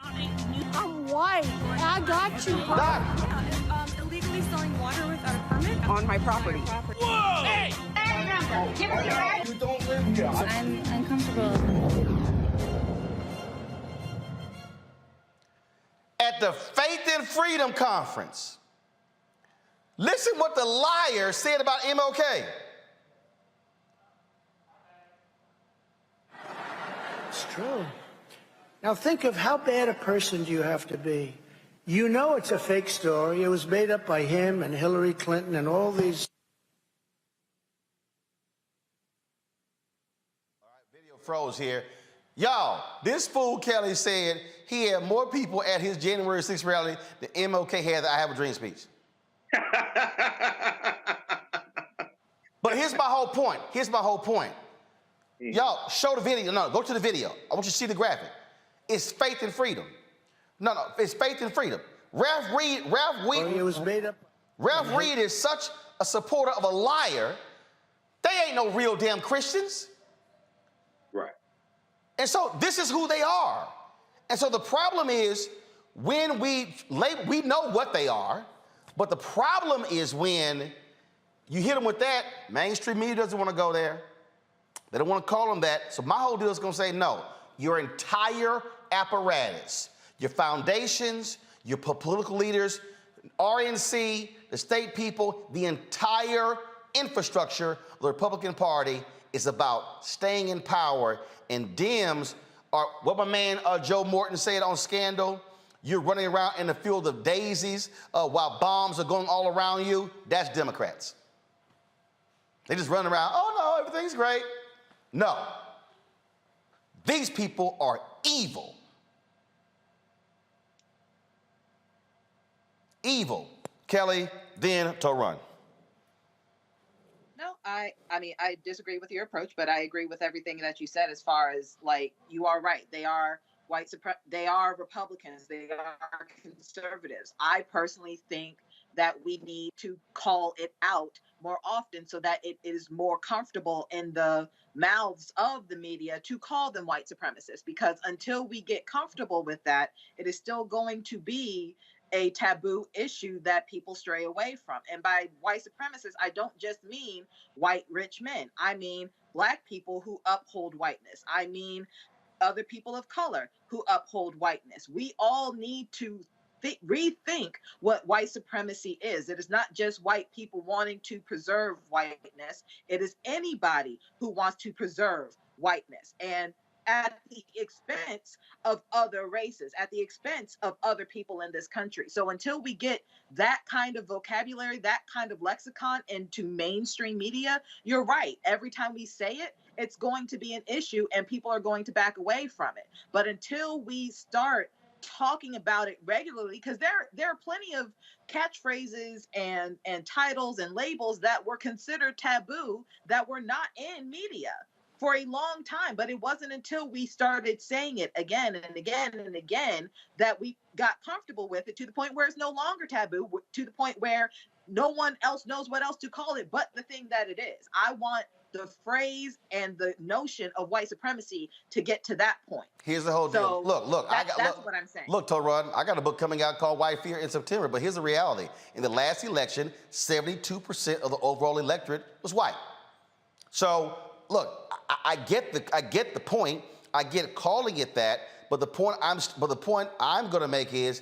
I'm white. I got you. Illegally selling water without a permit on my property. Whoa! Hey! You don't live here. I'm uncomfortable. At the Faith and Freedom Conference, listen what the liar said about MLK. It's true. Now think of how bad a person do you have to be. You know it's a fake story. It was made up by him and Hillary Clinton and all these. All right, video froze here. Y'all, this fool Kelly said he had more people at his January 6th rally than MLK had the I Have a Dream speech. But here's my whole point. Y'all, show the video. No, go to the video. I want you to see the graphic. It's faith and freedom. No, it's faith and freedom. Ralph Reed, it was made up. Ralph Reed is such a supporter of a liar. They ain't no real damn Christians. Right. And so this is who they are. And so the problem is when we know what they are, but the problem is when you hit them with that, mainstream media doesn't want to go there. They don't want to call them that. So my whole deal is going to say no. Your entire apparatus, your foundations, your political leaders, RNC, the state people, the entire infrastructure of the Republican Party It's about staying in power. And Dems are, what my man Joe Morton said on Scandal, you're running around in the field of daisies while bombs are going all around you. That's Democrats. They just run around, oh no, everything's great. No. These people are evil. Evil. Kelly, then to run. No, I mean, I disagree with your approach, but I agree with everything that you said as far as, like, you are right. They are they are Republicans. They are conservatives. I personally think that we need to call it out more often so that it is more comfortable in the mouths of the media to call them white supremacists, because until we get comfortable with that, it is still going to be a taboo issue that people stray away from. And by white supremacists, I don't just mean white rich men. I mean Black people who uphold whiteness. I mean other people of color who uphold whiteness. We all need to rethink what white supremacy is. It is not just white people wanting to preserve whiteness. It is anybody who wants to preserve whiteness, and at the expense of other races, at the expense of other people in this country. So until we get that kind of vocabulary, that kind of lexicon into mainstream media, you're right. Every time we say it, it's going to be an issue and people are going to back away from it. But until we start talking about it regularly, because there are plenty of catchphrases and titles and labels that were considered taboo that were not in media for a long time. But it wasn't until we started saying it again and again and again that we got comfortable with it, to the point where it's no longer taboo, to the point where no one else knows what else to call it but the thing that it is. I want the phrase and the notion of white supremacy to get to that point. Here's the whole deal. Look, that's what I'm saying. Look, Torun, I got a book coming out called White Fear in September, but here's the reality. In the last election, 72% of the overall electorate was white. So, look, I get the point. I get calling it that, but the point I'm going to make is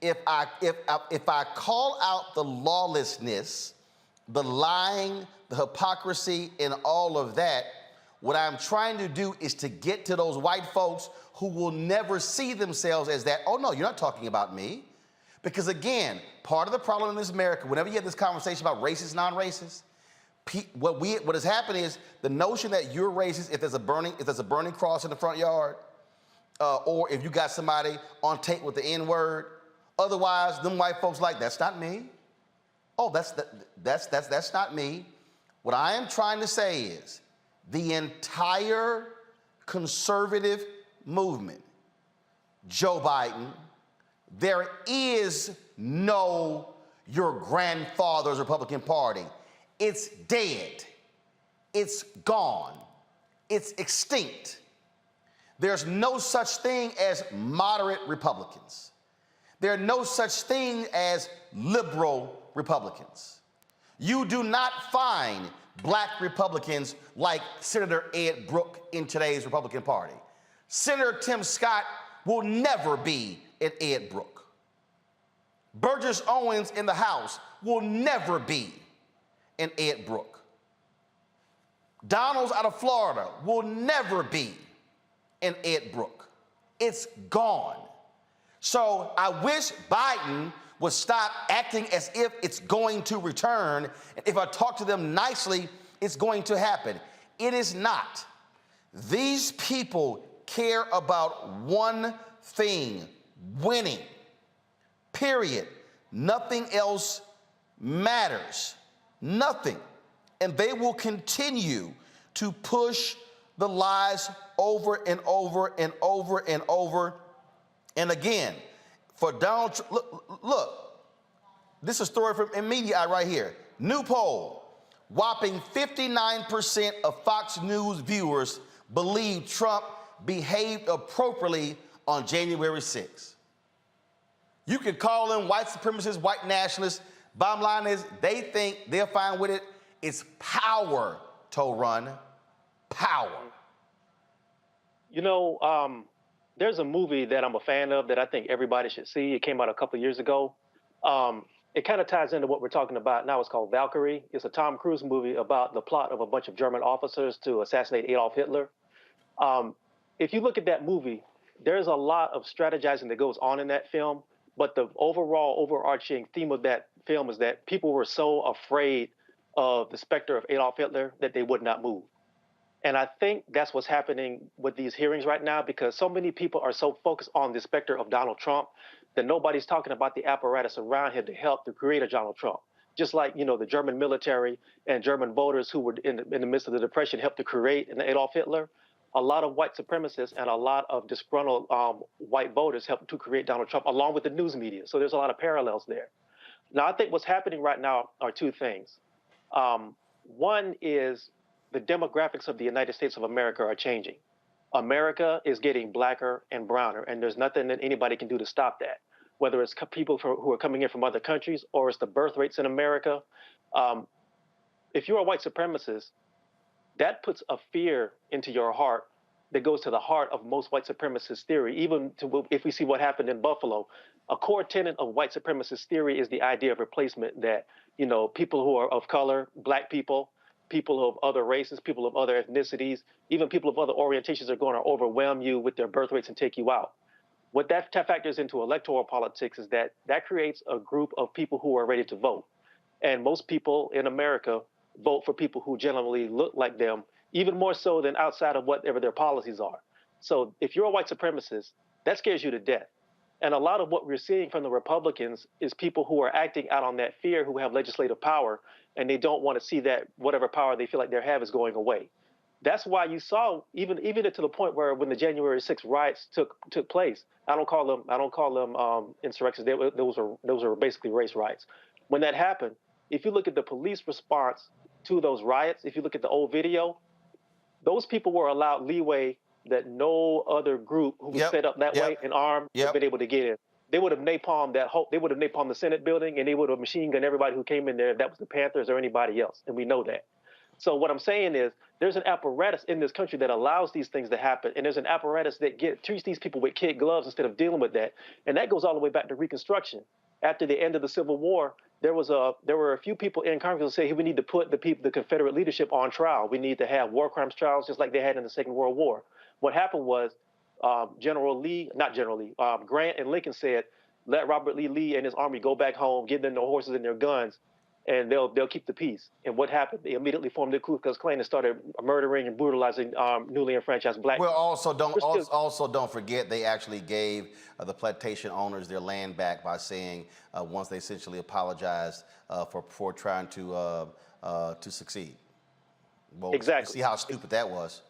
if I call out the lawlessness, the lying, the hypocrisy, and all of that, what I'm trying to do is to get to those white folks who will never see themselves as that. Oh, no, you're not talking about me. Because, again, part of the problem in this America, whenever you have this conversation about racist, non-racist, what has happened is the notion that you're racist if there's a burning cross in the front yard, or if you got somebody on tape with the N-word. Otherwise, them white folks like, that's not me. Oh, that's not me. What I am trying to say is the entire conservative movement, Joe Biden, there is no your grandfather's Republican Party. It's dead. It's gone. It's extinct. There's no such thing as moderate Republicans. There's no such thing as liberal Republicans. You do not find Black Republicans like Senator Ed Brooke in today's Republican Party. Senator Tim Scott will never be an Ed Brooke. Burgess Owens in the House will never be an Ed Brooke. Donalds out of Florida will never be an Ed Brooke. It's gone. So I wish Biden would stop acting as if it's going to return. If I talk to them nicely, it's going to happen. It is not. These people care about one thing: winning. Period. Nothing else matters. Nothing. And they will continue to push the lies over and over and over and over. And again, for Donald Trump, look, this is a story from media right here. New poll, whopping 59% of Fox News viewers believe Trump behaved appropriately on January 6th. You can call them white supremacists, white nationalists. Bottom line is they think they're fine with it. It's power to run. Power. You know, there's a movie that I'm a fan of that I think everybody should see. It came out a couple of years ago. it kind of ties into what we're talking about now. It's called Valkyrie. It's a Tom Cruise movie about the plot of a bunch of German officers to assassinate Adolf Hitler. If you look at that movie, there's a lot of strategizing that goes on in that film, but the overall overarching theme of that film is that people were so afraid of the specter of Adolf Hitler that they would not move. And I think that's what's happening with these hearings right now, because so many people are so focused on the specter of Donald Trump that nobody's talking about the apparatus around him to help to create a Donald Trump. Just like, the German military and German voters who were in the midst of the Depression helped to create an Adolf Hitler. A lot of white supremacists and a lot of disgruntled white voters helped to create Donald Trump, along with the news media. So there's a lot of parallels there. Now, I think what's happening right now are two things. One is the demographics of the United States of America are changing. America is getting blacker and browner, and there's nothing that anybody can do to stop that, whether it's people who are coming in from other countries or it's the birth rates in America. If you're a white supremacist, that puts a fear into your heart that goes to the heart of most white supremacist theory, even if we see what happened in Buffalo. A core tenet of white supremacist theory is the idea of replacement, that, people who are of color, black people of other races, people of other ethnicities, even people of other orientations are going to overwhelm you with their birth rates and take you out. What that factors into electoral politics is that creates a group of people who are ready to vote. And most people in America vote for people who generally look like them, even more so than outside of whatever their policies are. So if you're a white supremacist, that scares you to death. And a lot of what we're seeing from the Republicans is people who are acting out on that fear, who have legislative power, and they don't want to see that whatever power they feel like they have is going away. That's why you saw even to the point where when the January 6th riots took place, I don't call them insurrections. Those are basically race riots. When that happened, if you look at the police response to those riots, if you look at the old video, those people were allowed leeway that no other group who was set up that way and armed have been able to get in. They would have napalmed the Senate building, and they would have machine gunned everybody who came in there, if that was the Panthers or anybody else, and we know that. So what I'm saying is there's an apparatus in this country that allows these things to happen, and there's an apparatus that treats these people with kid gloves instead of dealing with that. And that goes all the way back to Reconstruction. After the end of the Civil War, there were a few people in Congress who say, hey, we need to put the Confederate leadership on trial. We need to have war crimes trials just like they had in the Second World War. What happened was Grant and Lincoln said, let Robert Lee and his army go back home, give them their horses and their guns, and they'll keep the peace. And what happened? They immediately formed the Ku Klux Klan and started murdering and brutalizing newly enfranchised black people. Well, also don't forget they actually gave the plantation owners their land back by saying once they essentially apologized for trying to succeed. Well, exactly. See how stupid that was.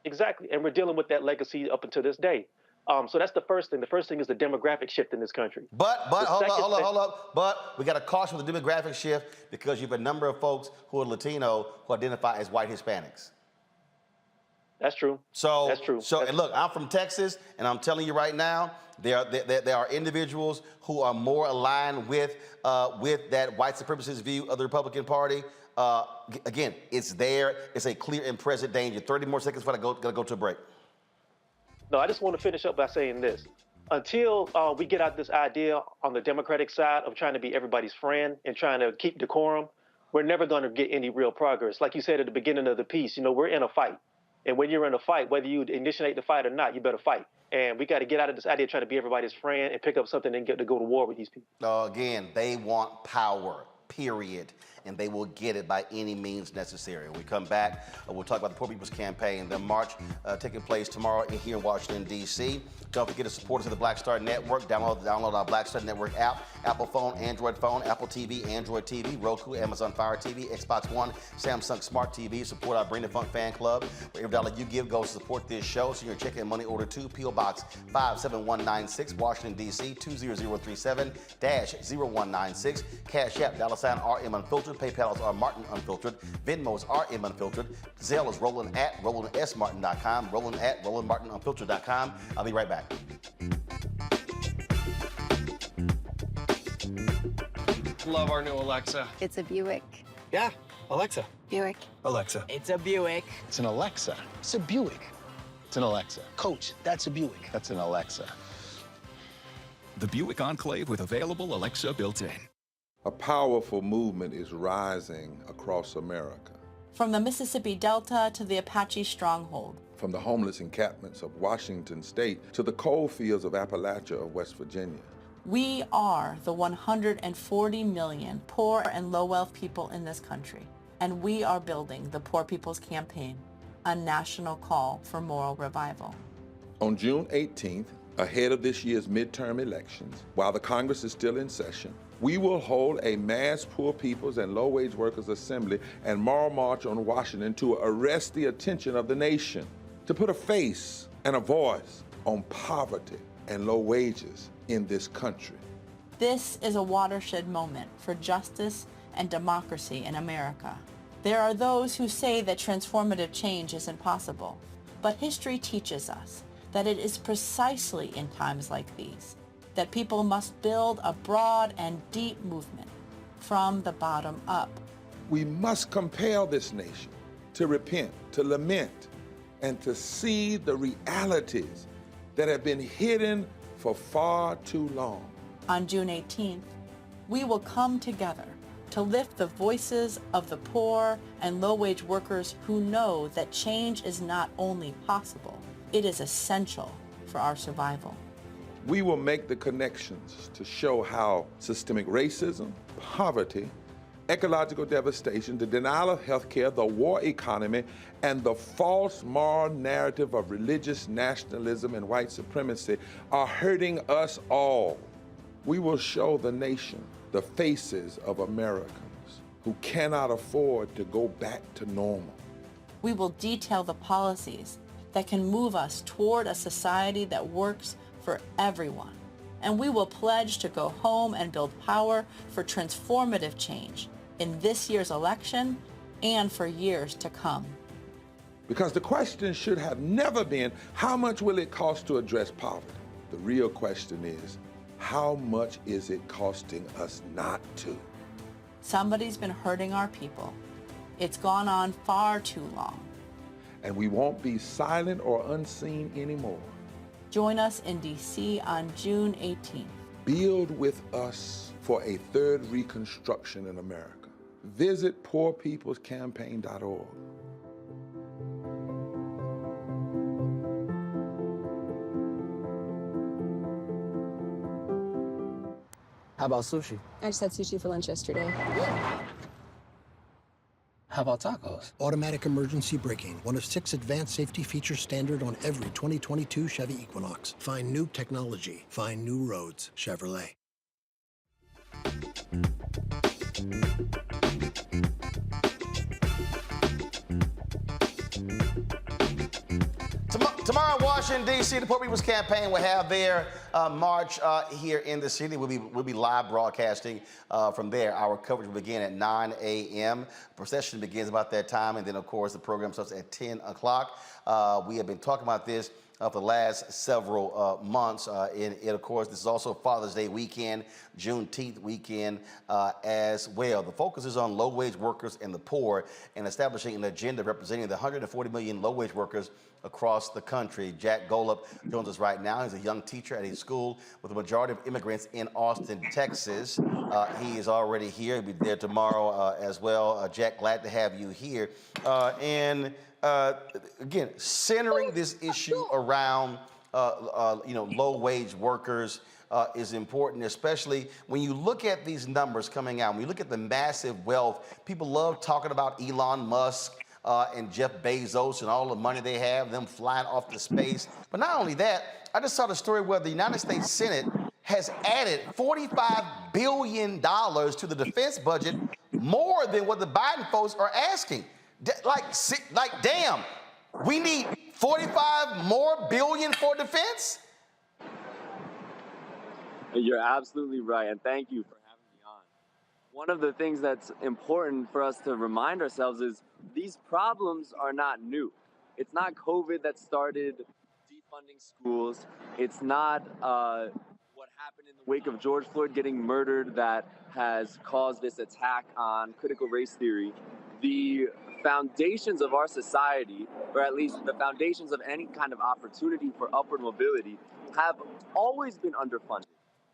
Exactly, and we're dealing with that legacy up until this day. So that's the first thing. The first thing is the demographic shift in this country. But hold up. But we got to caution with the demographic shift because you have a number of folks who are Latino who identify as white Hispanics. That's true. That's true. And look, I'm from Texas, and I'm telling you right now, there are individuals who are more aligned with that white supremacist view of the Republican Party. Again, it's there. It's a clear and present danger. 30 more seconds before I gotta go to a break. No, I just want to finish up by saying this. Until we get out this idea on the Democratic side of trying to be everybody's friend and trying to keep decorum, we're never going to get any real progress. Like you said at the beginning of the piece, we're in a fight. And when you're in a fight, whether you initiate the fight or not, you better fight. And we got to get out of this idea of trying to be everybody's friend and pick up something and get to go to war with these people. Again, they want power, period. And they will get it by any means necessary. When we come back, we'll talk about the Poor People's Campaign, the march taking place tomorrow here in Washington, D.C. Don't forget to support us at the Black Star Network. Download our Black Star Network app, Apple phone, Android phone, Apple TV, Android TV, Roku, Amazon Fire TV, Xbox One, Samsung Smart TV. Support our Bring the Funk fan club. For every dollar you give goes to support this show. So you're checking money order to P.O. Box 57196, Washington, D.C. 20037-0196. Cash App, $RM Unfiltered. PayPal is R Martin Unfiltered. Venmo is RM Unfiltered. Zelle is Roland@RolandSMartin.com. Roland@RolandMartinUnfiltered.com. I'll be right back. Love our new Alexa. It's a Buick. Yeah, Alexa. Buick. Alexa. It's a Buick. It's an Alexa. It's a Buick. It's an Alexa. Coach, that's a Buick. That's an Alexa. The Buick Enclave with available Alexa built-in. A powerful movement is rising across America. From the Mississippi Delta to the Apache stronghold. From the homeless encampments of Washington State to the coal fields of Appalachia of West Virginia. We are the 140 million poor and low-wealth people in this country, and we are building the Poor People's Campaign, a national call for moral revival. On June 18th, ahead of this year's midterm elections, while the Congress is still in session, we will hold a mass poor people's and low-wage workers assembly and moral march on Washington to arrest the attention of the nation, to put a face and a voice on poverty and low wages in this country. This is a watershed moment for justice and democracy in America. There are those who say that transformative change isn't possible, but history teaches us that it is precisely in times like these that people must build a broad and deep movement from the bottom up. We must compel this nation to repent, to lament, and to see the realities that have been hidden for far too long. On June 18th, we will come together to lift the voices of the poor and low-wage workers who know that change is not only possible, it is essential for our survival. We will make the connections to show how systemic racism, poverty, ecological devastation, the denial of health care, the war economy, and the false moral narrative of religious nationalism and white supremacy are hurting us all. We will show the nation the faces of Americans who cannot afford to go back to normal. We will detail the policies that can move us toward a society that works for everyone. And we will pledge to go home and build power for transformative change in this year's election and for years to come. Because the question should have never been, how much will it cost to address poverty? The real question is, how much is it costing us not to? Somebody's been hurting our people. It's gone on far too long. And we won't be silent or unseen anymore. Join us in D.C. on June 18th. Build with us for a third reconstruction in America. Visit poorpeoplescampaign.org. How about sushi? I just had sushi for lunch yesterday. How about tacos? Automatic emergency braking, one of 6 advanced safety features standard on every 2022 Chevy Equinox. Find new technology. Find new roads. Chevrolet. Tomorrow in Washington, D.C., the Poor People's Campaign will have their march here in the city. We'll be live broadcasting from there. Our coverage will begin at 9 a.m. Procession begins about that time, and then, of course, the program starts at 10 o'clock. We have been talking about this for the last several months. And, of course, this is also Father's Day weekend, Juneteenth weekend as well. The focus is on low-wage workers and the poor and establishing an agenda representing the 140 million low-wage workers across the country. Jack Golub joins us right now. He's a young teacher at a school with a majority of immigrants in Austin, Texas. He is already here. He'll be there tomorrow as well. Jack, glad to have you here. Again, centering this issue around low-wage workers is important, especially when you look at these numbers coming out. When you look at the massive wealth, people love talking about Elon Musk and Jeff Bezos and all the money they have, them flying off to space. But not only that, I just saw the story where the United States Senate has added $45 billion to the defense budget, more than what the Biden folks are asking. Damn, we need 45 more billion for defense? You're absolutely right, and thank you for having me on. One of the things that's important for us to remind ourselves is these problems are not new. It's not COVID that started defunding schools. It's not what happened in the wake of George Floyd getting murdered that has caused this attack on critical race theory. The foundations of our society, or at least the foundations of any kind of opportunity for upward mobility, have always been underfunded.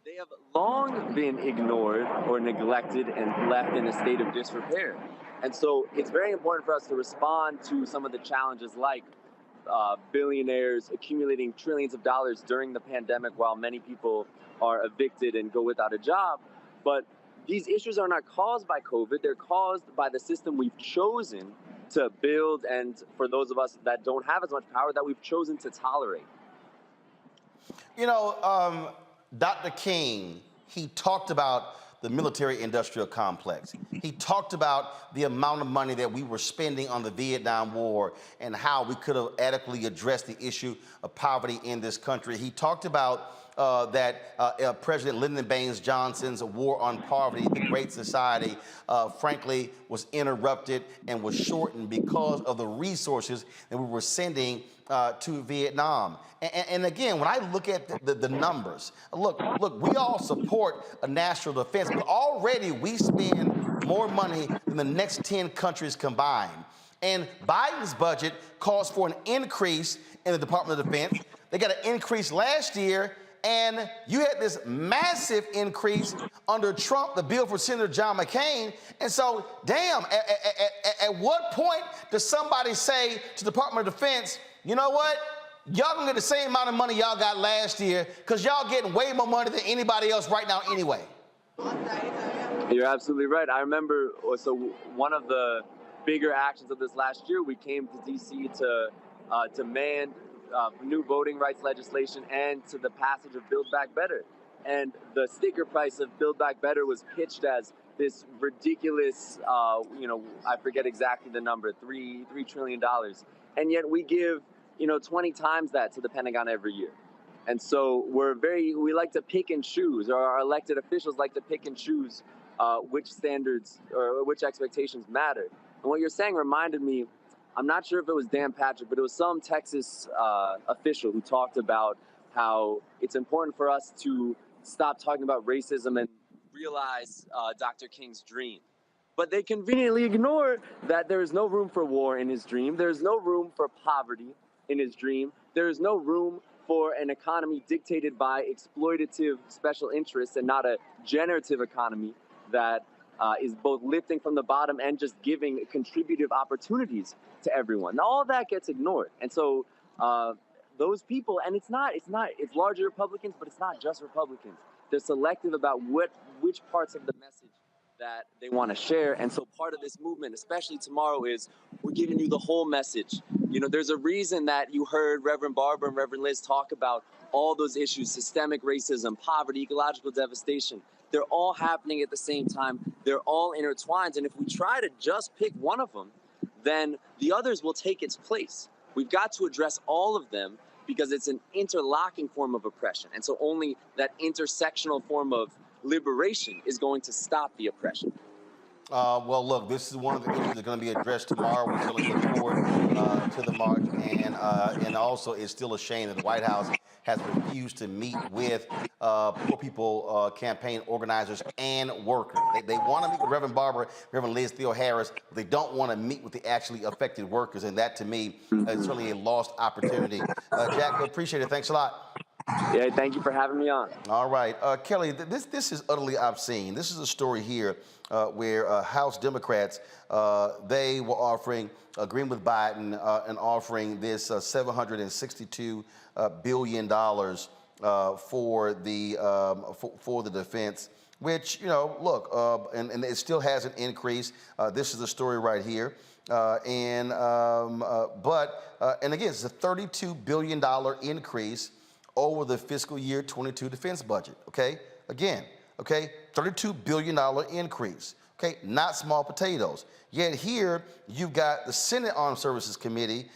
They have long been ignored or neglected and left in a state of disrepair. And so it's very important for us to respond to some of the challenges like billionaires accumulating trillions of dollars during the pandemic while many people are evicted and go without a job. But these issues are not caused by COVID. They're caused by the system we've chosen to build, and for those of us that don't have as much power, that we've chosen to tolerate. You know, Dr. King, he talked about the military-industrial complex. He talked about the amount of money that we were spending on the Vietnam War and how we could have adequately addressed the issue of poverty in this country. He talked about that President Lyndon Baines Johnson's war on poverty, the Great Society, frankly, was interrupted and was shortened because of the resources that we were sending to Vietnam. And again, when I look at the numbers, look, we all support a national defense, but already we spend more money than the next 10 countries combined. And Biden's budget calls for an increase in the Department of Defense. They got an increase last year, and you had this massive increase under Trump, the bill for Senator John McCain. And so, damn, at what point does somebody say to the Department of Defense, you know what? Y'all gonna get the same amount of money y'all got last year because y'all getting way more money than anybody else right now anyway. You're absolutely right. I remember, so one of the bigger actions of this last year, we came to D.C. to demand new voting rights legislation and to the passage of Build Back Better. And the sticker price of Build Back Better was pitched as this ridiculous, I forget exactly the number, $3 trillion. And yet we give 20 times that to the Pentagon every year. And so we like to pick and choose, or our elected officials like to pick and choose which standards or which expectations matter. And what you're saying reminded me, I'm not sure if it was Dan Patrick, but it was some Texas official who talked about how it's important for us to stop talking about racism and realize Dr. King's dream. But they conveniently ignore that there is no room for war in his dream. There is no room for poverty in his dream. There is no room for an economy dictated by exploitative special interests and not a generative economy that is both lifting from the bottom and just giving contributive opportunities to everyone. Now, all of that gets ignored. And so those people, and it's largely Republicans, but it's not just Republicans. They're selective about which parts of the message that they want to share. And so part of this movement, especially tomorrow, is we're giving you the whole message. There's a reason that you heard Reverend Barber and Reverend Liz talk about all those issues: systemic racism, poverty, ecological devastation. They're all happening at the same time. They're all intertwined. And if we try to just pick one of them, then the others will take its place. We've got to address all of them because it's an interlocking form of oppression. And so only that intersectional form of liberation is going to stop the oppression. Well, look, this is one of the issues that's going to be addressed tomorrow. We certainly look forward to the march, and also it's still a shame that the White House has refused to meet with poor people campaign organizers and workers. They want to meet with Reverend Barber, Reverend Liz Theo Harris, but they don't want to meet with the actually affected workers, and that to me is certainly a lost opportunity. Jack, we appreciate it. Thanks a lot. Yeah, thank you for having me on. All right. Kelly, this is utterly obscene. This is a story here where House Democrats, they were agreeing with Biden and offering this $762 billion for the defense, which, look, and it still hasn't increased. This is the story right here. And again, it's a $32 billion increase over the fiscal year 22 defense budget, okay? Again, okay, $32 billion increase, okay? Not small potatoes. Yet here, you've got the Senate Armed Services Committee.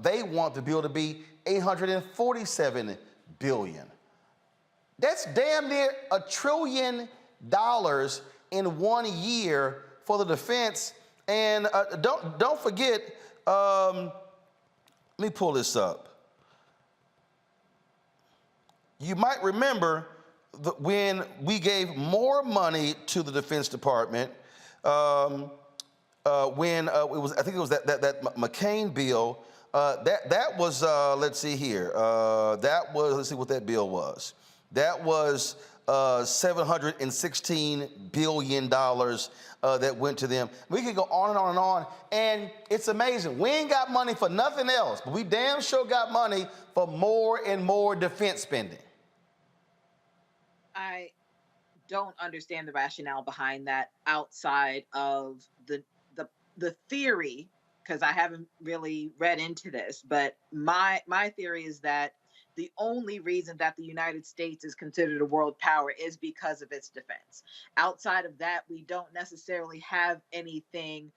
They want the bill to be $847 billion. That's damn near $1 trillion in 1 year for the defense. And don't forget, let me pull this up. You might remember when we gave more money to the Defense Department when it was, I think it was that McCain bill. That was let's see here. Let's see what that bill was. That was $716 billion that went to them. We could go on and on and on, and it's amazing. We ain't got money for nothing else, but we damn sure got money for more and more defense spending. I don't understand the rationale behind that outside of the theory, because I haven't really read into this, but my theory is that the only reason that the United States is considered a world power is because of its defense. Outside of that, we don't necessarily have anything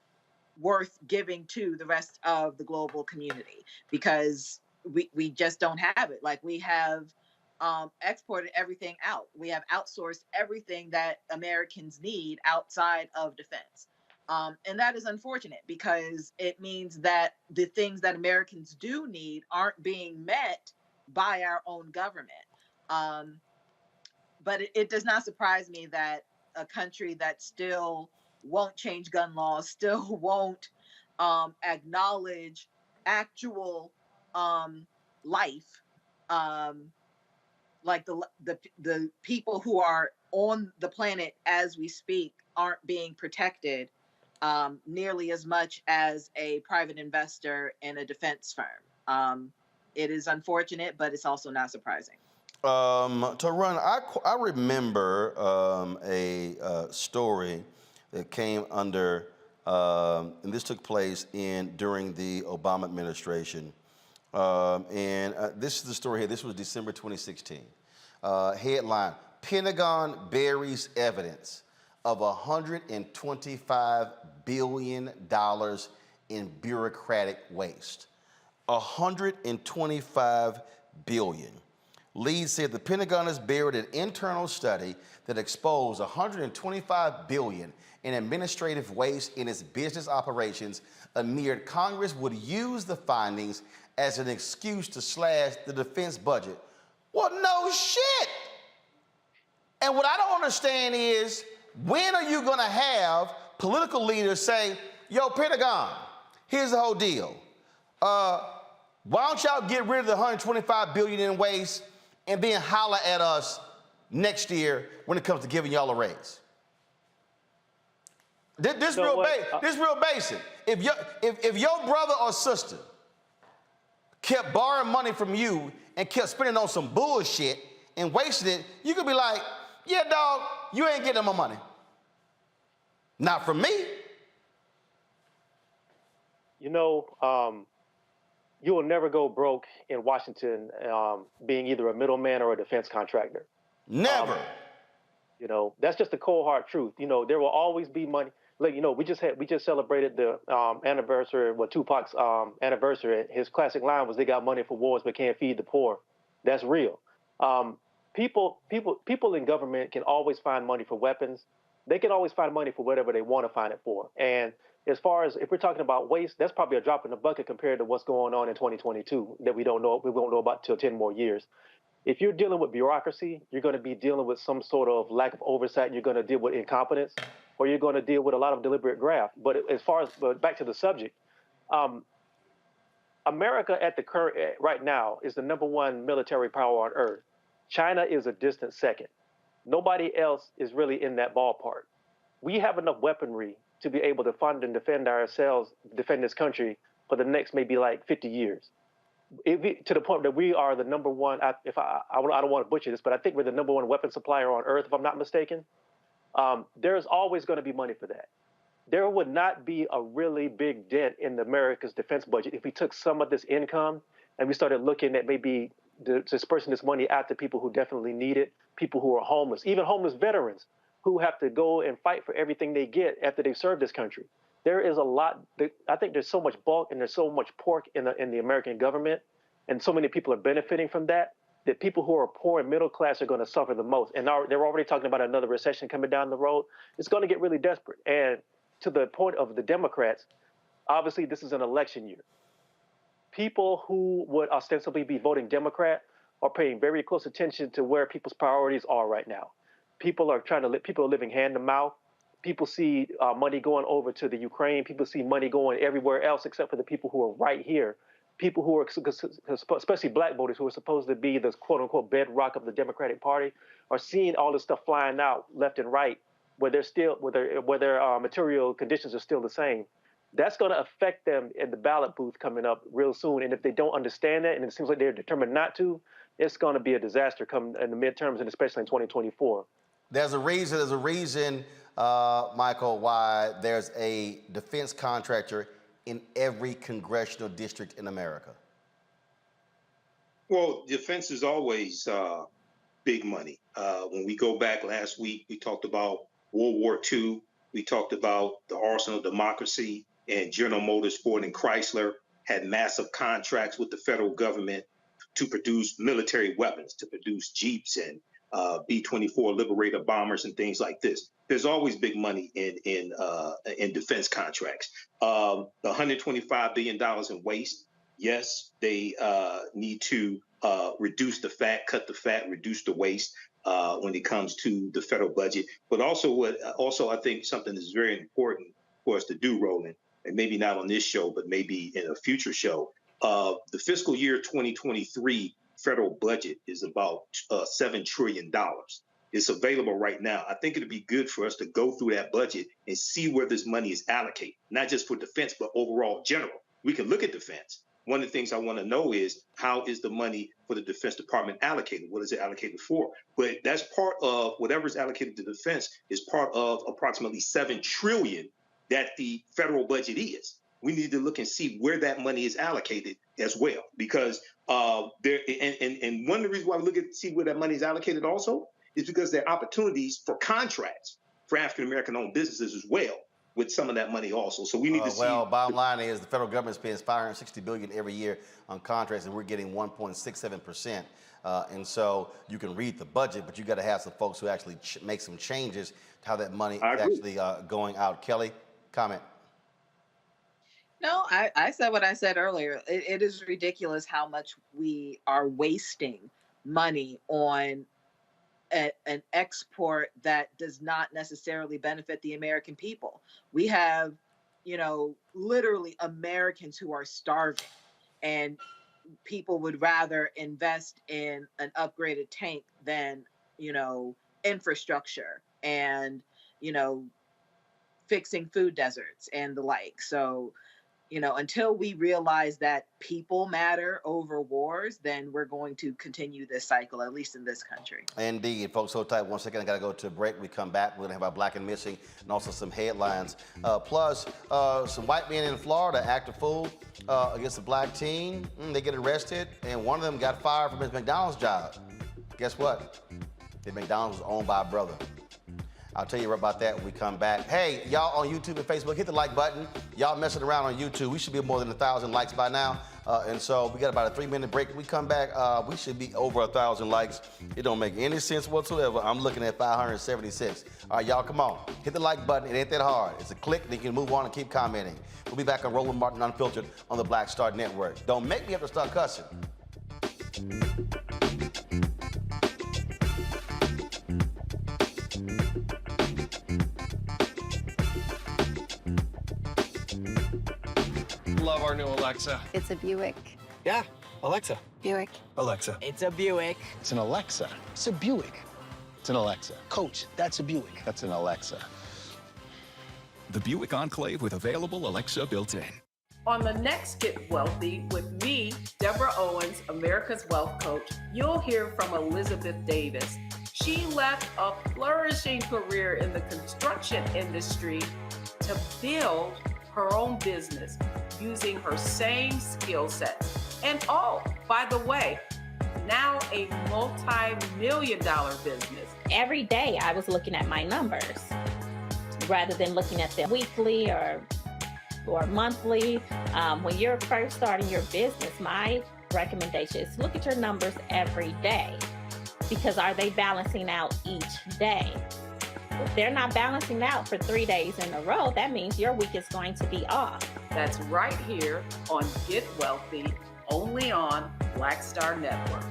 worth giving to the rest of the global community because we just don't have it. Like, we have exported everything out. We have outsourced everything that Americans need outside of defense. And that is unfortunate because it means that the things that Americans do need aren't being met by our own government. But it does not surprise me that a country that still won't change gun laws, still won't acknowledge actual life, like the people who are on the planet as we speak aren't being protected nearly as much as a private investor in a defense firm. It is unfortunate, but it's also not surprising. To run, I remember a story that came under, and this took place during the Obama administration. This is the story here. This was December 2016. Headline: Pentagon buries evidence of $125 billion in bureaucratic waste. $125 billion. Lead said the Pentagon has buried an internal study that exposed $125 billion in administrative waste in its business operations amid Congress would use the findings as an excuse to slash the defense budget. Well, no shit. And what I don't understand is, when are you gonna have political leaders say, yo, Pentagon, here's the whole deal. Why don't y'all get rid of the $125 billion in waste and then holler at us next year when it comes to giving y'all a raise? This real basic. If your brother or sister kept borrowing money from you and kept spending on some bullshit and wasting it, you could be like, yeah, dog, you ain't getting my money. Not from me. You know, you will never go broke in Washington being either a middleman or a defense contractor. Never. You know, that's just the cold hard truth. You know, there will always be money. Like, you know, we just celebrated the anniversary, Tupac's anniversary. His classic line was, "They got money for wars but can't feed the poor." That's real. People in government can always find money for weapons. They can always find money for whatever they want to find it for. And as far as if we're talking about waste, that's probably a drop in the bucket compared to what's going on in 2022 that we won't know about till 10 more years. If you're dealing with bureaucracy, you're going to be dealing with some sort of lack of oversight. You're going to deal with incompetence, or you're going to deal with a lot of deliberate graft. But as far as back to the subject, America right now is the #1 military power on earth. China is a distant second. Nobody else is really in that ballpark. We have enough weaponry to be able to fund and defend ourselves, defend this country for the next maybe like 50 years. To the point that we are the #1, I don't want to butcher this, but I think we're the #1 weapon supplier on earth, if I'm not mistaken. There's always going to be money for that. There would not be a really big dent in America's defense budget if we took some of this income and we started looking at maybe dispersing this money out to people who definitely need it, people who are homeless, even homeless veterans who have to go and fight for everything they get after they've served this country. There is a lot. I think there's so much bulk and there's so much pork in the American government, and so many people are benefiting from that people who are poor and middle class are going to suffer the most. And they're already talking about another recession coming down the road. It's going to get really desperate. And to the point of the Democrats, obviously this is an election year. People who would ostensibly be voting Democrat are paying very close attention to where people's priorities are right now. People are living hand to mouth. People see money going over to the Ukraine. People see money going everywhere else except for the people who are right here people who are, especially black voters, who are supposed to be the quote unquote bedrock of the Democratic Party, are seeing all this stuff flying out left and right, where their material conditions are still the same. That's going to affect them in the ballot booth coming up real soon. And if they don't understand that, and it seems like they're determined not to, it's going to be a disaster come in the midterms, and especially in 2024. There's a reason, Michael, why there's a defense contractor in every congressional district in America. Well, defense is always big money. When we go back last week, we talked about World War II. We talked about the arsenal of democracy, and General Motors, Ford, and Chrysler had massive contracts with the federal government to produce military weapons, to produce Jeeps and B-24 Liberator bombers and things like this. There's always big money in defense contracts. The $125 billion in waste, yes, they need to reduce the fat, cut the fat, reduce the waste when it comes to the federal budget. But also, I think something that's very important for us to do, Roland, and maybe not on this show, but maybe in a future show. The fiscal year 2023 federal budget is about $7 trillion. It's available right now. I think it'd be good for us to go through that budget and see where this money is allocated, not just for defense, but overall general. We can look at defense. One of the things I want to know is, how is the money for the Defense Department allocated? What is it allocated for? But that's part of whatever's allocated to defense is part of approximately $7 trillion that the federal budget is. We need to look and see where that money is allocated as well, because one of the reasons why we look at see where that money is allocated also is because there are opportunities for contracts for African-American owned businesses as well with some of that money also. So we need to see. Well, bottom line is the federal government spends $560 billion every year on contracts, and we're getting 1.67%. And so you can read the budget, but you got to have some folks who actually make some changes to how that money is actually going out. Kelly, comment. No, I said what I said earlier. It is ridiculous how much we are wasting money on an export that does not necessarily benefit the American people. We have, literally Americans who are starving, and people would rather invest in an upgraded tank than, infrastructure and, fixing food deserts and the like. So, until we realize that people matter over wars, then we're going to continue this cycle, at least in this country. Indeed, folks. Hold tight 1 second. I got to go to a break. We come back. We're going to have our Black and Missing and also some headlines. Plus, some white men in Florida act a fool against a black teen. They get arrested, and one of them got fired from his McDonald's job. Guess what? The McDonald's was owned by a brother. I'll tell you about that when we come back. Hey, y'all on YouTube and Facebook, hit the like button. Y'all messing around on YouTube. We should be more than 1,000 likes by now. And so we got about a 3-minute break. When we come back, we should be over 1,000 likes. It don't make any sense whatsoever. I'm looking at 576. All right, y'all, come on. Hit the like button. It ain't that hard. It's a click, and you can move on and keep commenting. We'll be back on Roland Martin Unfiltered on the Black Star Network. Don't make me have to start cussing. Love our new Alexa. It's a Buick. Yeah, Alexa. Buick. Alexa. It's a Buick. It's an Alexa. It's a Buick. It's an Alexa. Coach, that's a Buick. That's an Alexa. The Buick Enclave with available Alexa built-in. On the next Get Wealthy with me, Deborah Owens, America's Wealth Coach, you'll hear from Elizabeth Davis. She left a flourishing career in the construction industry to build her own business using her same skill sets. And oh, by the way, now a multi-million-dollar business. Every day I was looking at my numbers rather than looking at them weekly or monthly. When you're first starting your business, my recommendation is look at your numbers every day, because are they balancing out each day? If they're not balancing out for 3 days in a row, that means your week is going to be off. That's right here on Get Wealthy, only on Black Star Network.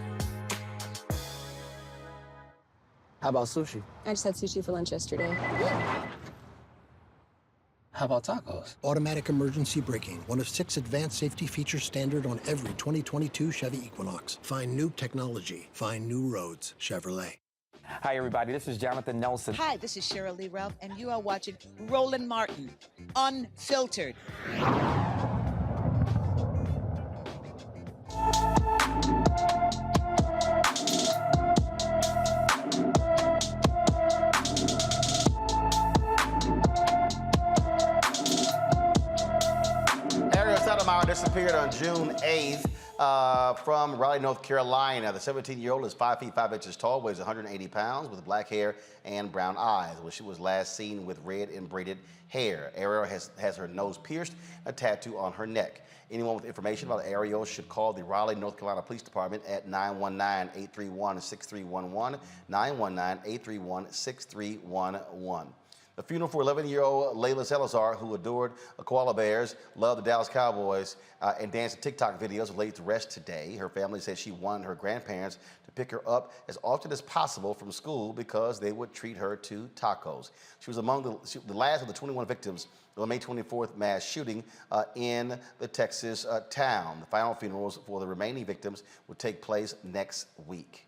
How about sushi? I just had sushi for lunch yesterday. How about tacos? Automatic emergency braking, one of 6 advanced safety features standard on every 2022 Chevy Equinox. Find new technology. Find new roads. Chevrolet. Hi, everybody. This is Jonathan Nelson. Hi, this is Cheryl Lee Ralph, and you are watching Roland Martin, Unfiltered. Ariel Stoudemire disappeared on June 8th from Raleigh, North Carolina. The 17-year-old is 5 feet 5 inches tall, weighs 180 pounds, with black hair and brown eyes. Well, she was last seen with red and braided hair. Ariel has her nose pierced, a tattoo on her neck. Anyone with information about Ariel should call the Raleigh, North Carolina Police Department at 919-831-6311, 919-831-6311. The funeral for 11-year-old Layla Salazar, who adored koala bears, loved the Dallas Cowboys, and danced in TikTok videos, was laid to rest today. Her family said she wanted her grandparents to pick her up as often as possible from school because they would treat her to tacos. She was among the last of the 21 victims of the May 24th mass shooting in the Texas town. The final funerals for the remaining victims will take place next week.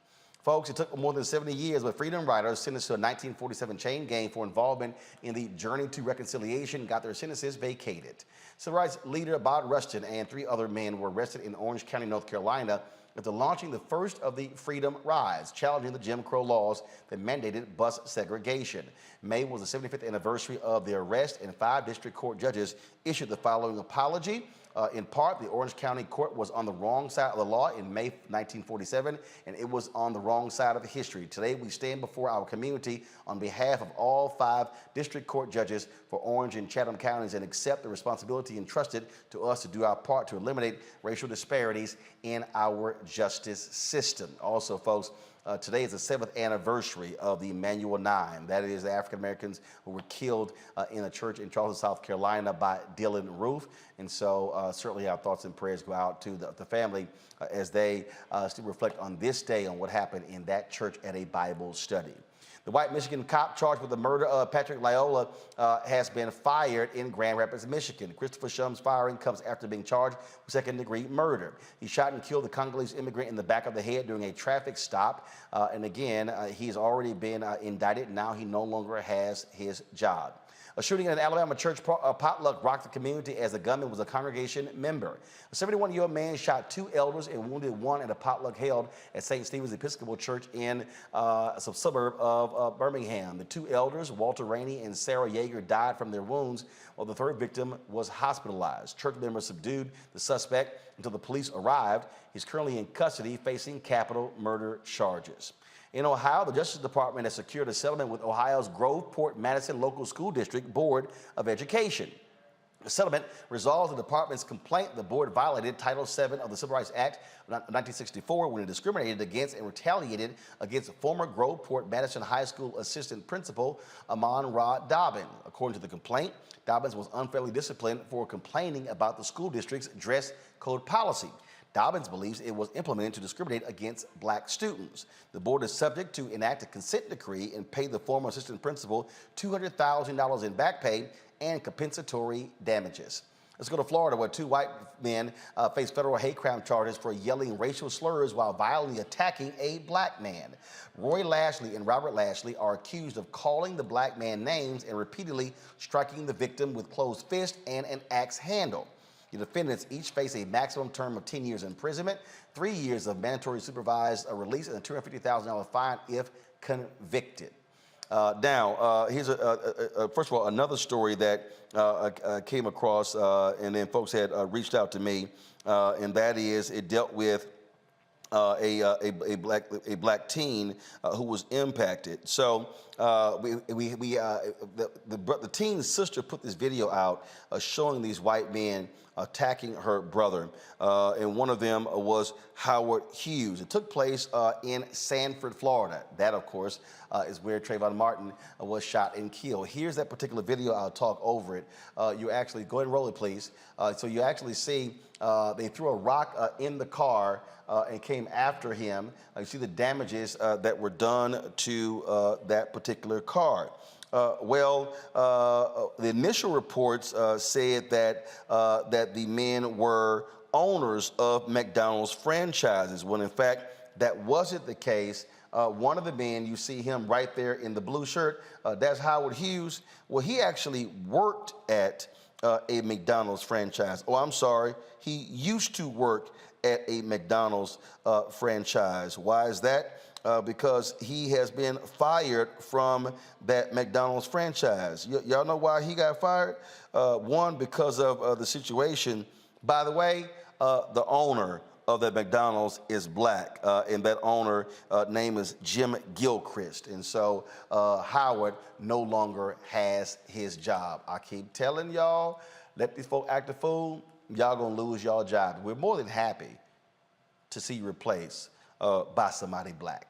Folks, it took more than 70 years, but freedom riders sentenced to a 1947 chain gang for involvement in the Journey to Reconciliation got their sentences vacated. Civil rights leader Bob Rustin and 3 other men were arrested in Orange County, North Carolina, after launching the first of the Freedom Rides, challenging the Jim Crow laws that mandated bus segregation. May was the 75th anniversary of the arrest, and 5 district court judges issued the following apology. In part, the Orange County Court was on the wrong side of the law in May 1947, and it was on the wrong side of history. Today, we stand before our community on behalf of all 5 district court judges for Orange and Chatham counties and accept the responsibility entrusted to us to do our part to eliminate racial disparities in our justice system. Also, folks, today is the 7th anniversary of the Emmanuel 9. That is the African Americans who were killed in a church in Charleston, South Carolina by Dylan Roof. And so certainly our thoughts and prayers go out to the family as they still reflect on this day on what happened in that church at a Bible study. The white Michigan cop charged with the murder of Patrick Loyola has been fired in Grand Rapids, Michigan. Christopher Shum's firing comes after being charged with second-degree murder. He shot and killed the Congolese immigrant in the back of the head during a traffic stop. And again, he's already been indicted. Now he no longer has his job. A shooting in an Alabama church potluck rocked the community as the gunman was a congregation member. A 71-year-old man shot 2 elders and wounded 1 at a potluck held at St. Stephen's Episcopal Church in a suburb of Birmingham. The 2 elders, Walter Rainey and Sarah Yeager, died from their wounds, while the 3rd victim was hospitalized. Church members subdued the suspect until the police arrived. He's currently in custody facing capital murder charges. In Ohio, the Justice Department has secured a settlement with Ohio's Groveport-Madison Local School District Board of Education. The settlement resolves the department's complaint the board violated Title VII of the Civil Rights Act of 1964 when it discriminated against and retaliated against former Groveport-Madison High School assistant principal Amon Ra Dobbin. According to the complaint, Dobbins was unfairly disciplined for complaining about the school district's dress code policy. Dobbins believes it was implemented to discriminate against black students. The board is subject to enact a consent decree and pay the former assistant principal $200,000 in back pay and compensatory damages. Let's go to Florida, where 2 white men face federal hate crime charges for yelling racial slurs while violently attacking a black man. Roy Lashley and Robert Lashley are accused of calling the black man names and repeatedly striking the victim with closed fist and an axe handle. The defendants each face a maximum term of 10 years imprisonment, 3 years of mandatory supervised release, and a $250,000 fine if convicted. Here's first of all, another story that came across, and then folks had reached out to me, and that is it dealt with a black teen who was impacted. So the teen's sister put this video out showing these white men attacking her brother, and one of them was Howard Hughes. It took place in Sanford, Florida. That, of course, is where Trayvon Martin was shot and killed. Here's that particular video. I'll talk over it. You actually, go ahead and roll it, please. So you actually see they threw a rock in the car and came after him. You see the damages that were done to that particular car. The initial reports said that the men were owners of McDonald's franchises, when in fact that wasn't the case. One of the men, you see him right there in the blue shirt, that's Howard Hughes. Well, he actually worked at a McDonald's franchise. Oh, I'm sorry, he used to work at a McDonald's franchise. Why is that? Because he has been fired from that McDonald's franchise. Y'all know why he got fired? One, because of the situation. By the way, the owner of that McDonald's is black, and that owner name is Jim Gilchrist. And so Howard no longer has his job. I keep telling y'all, let these folk act a fool, y'all gonna lose y'all job. We're more than happy to see you replaced by somebody black.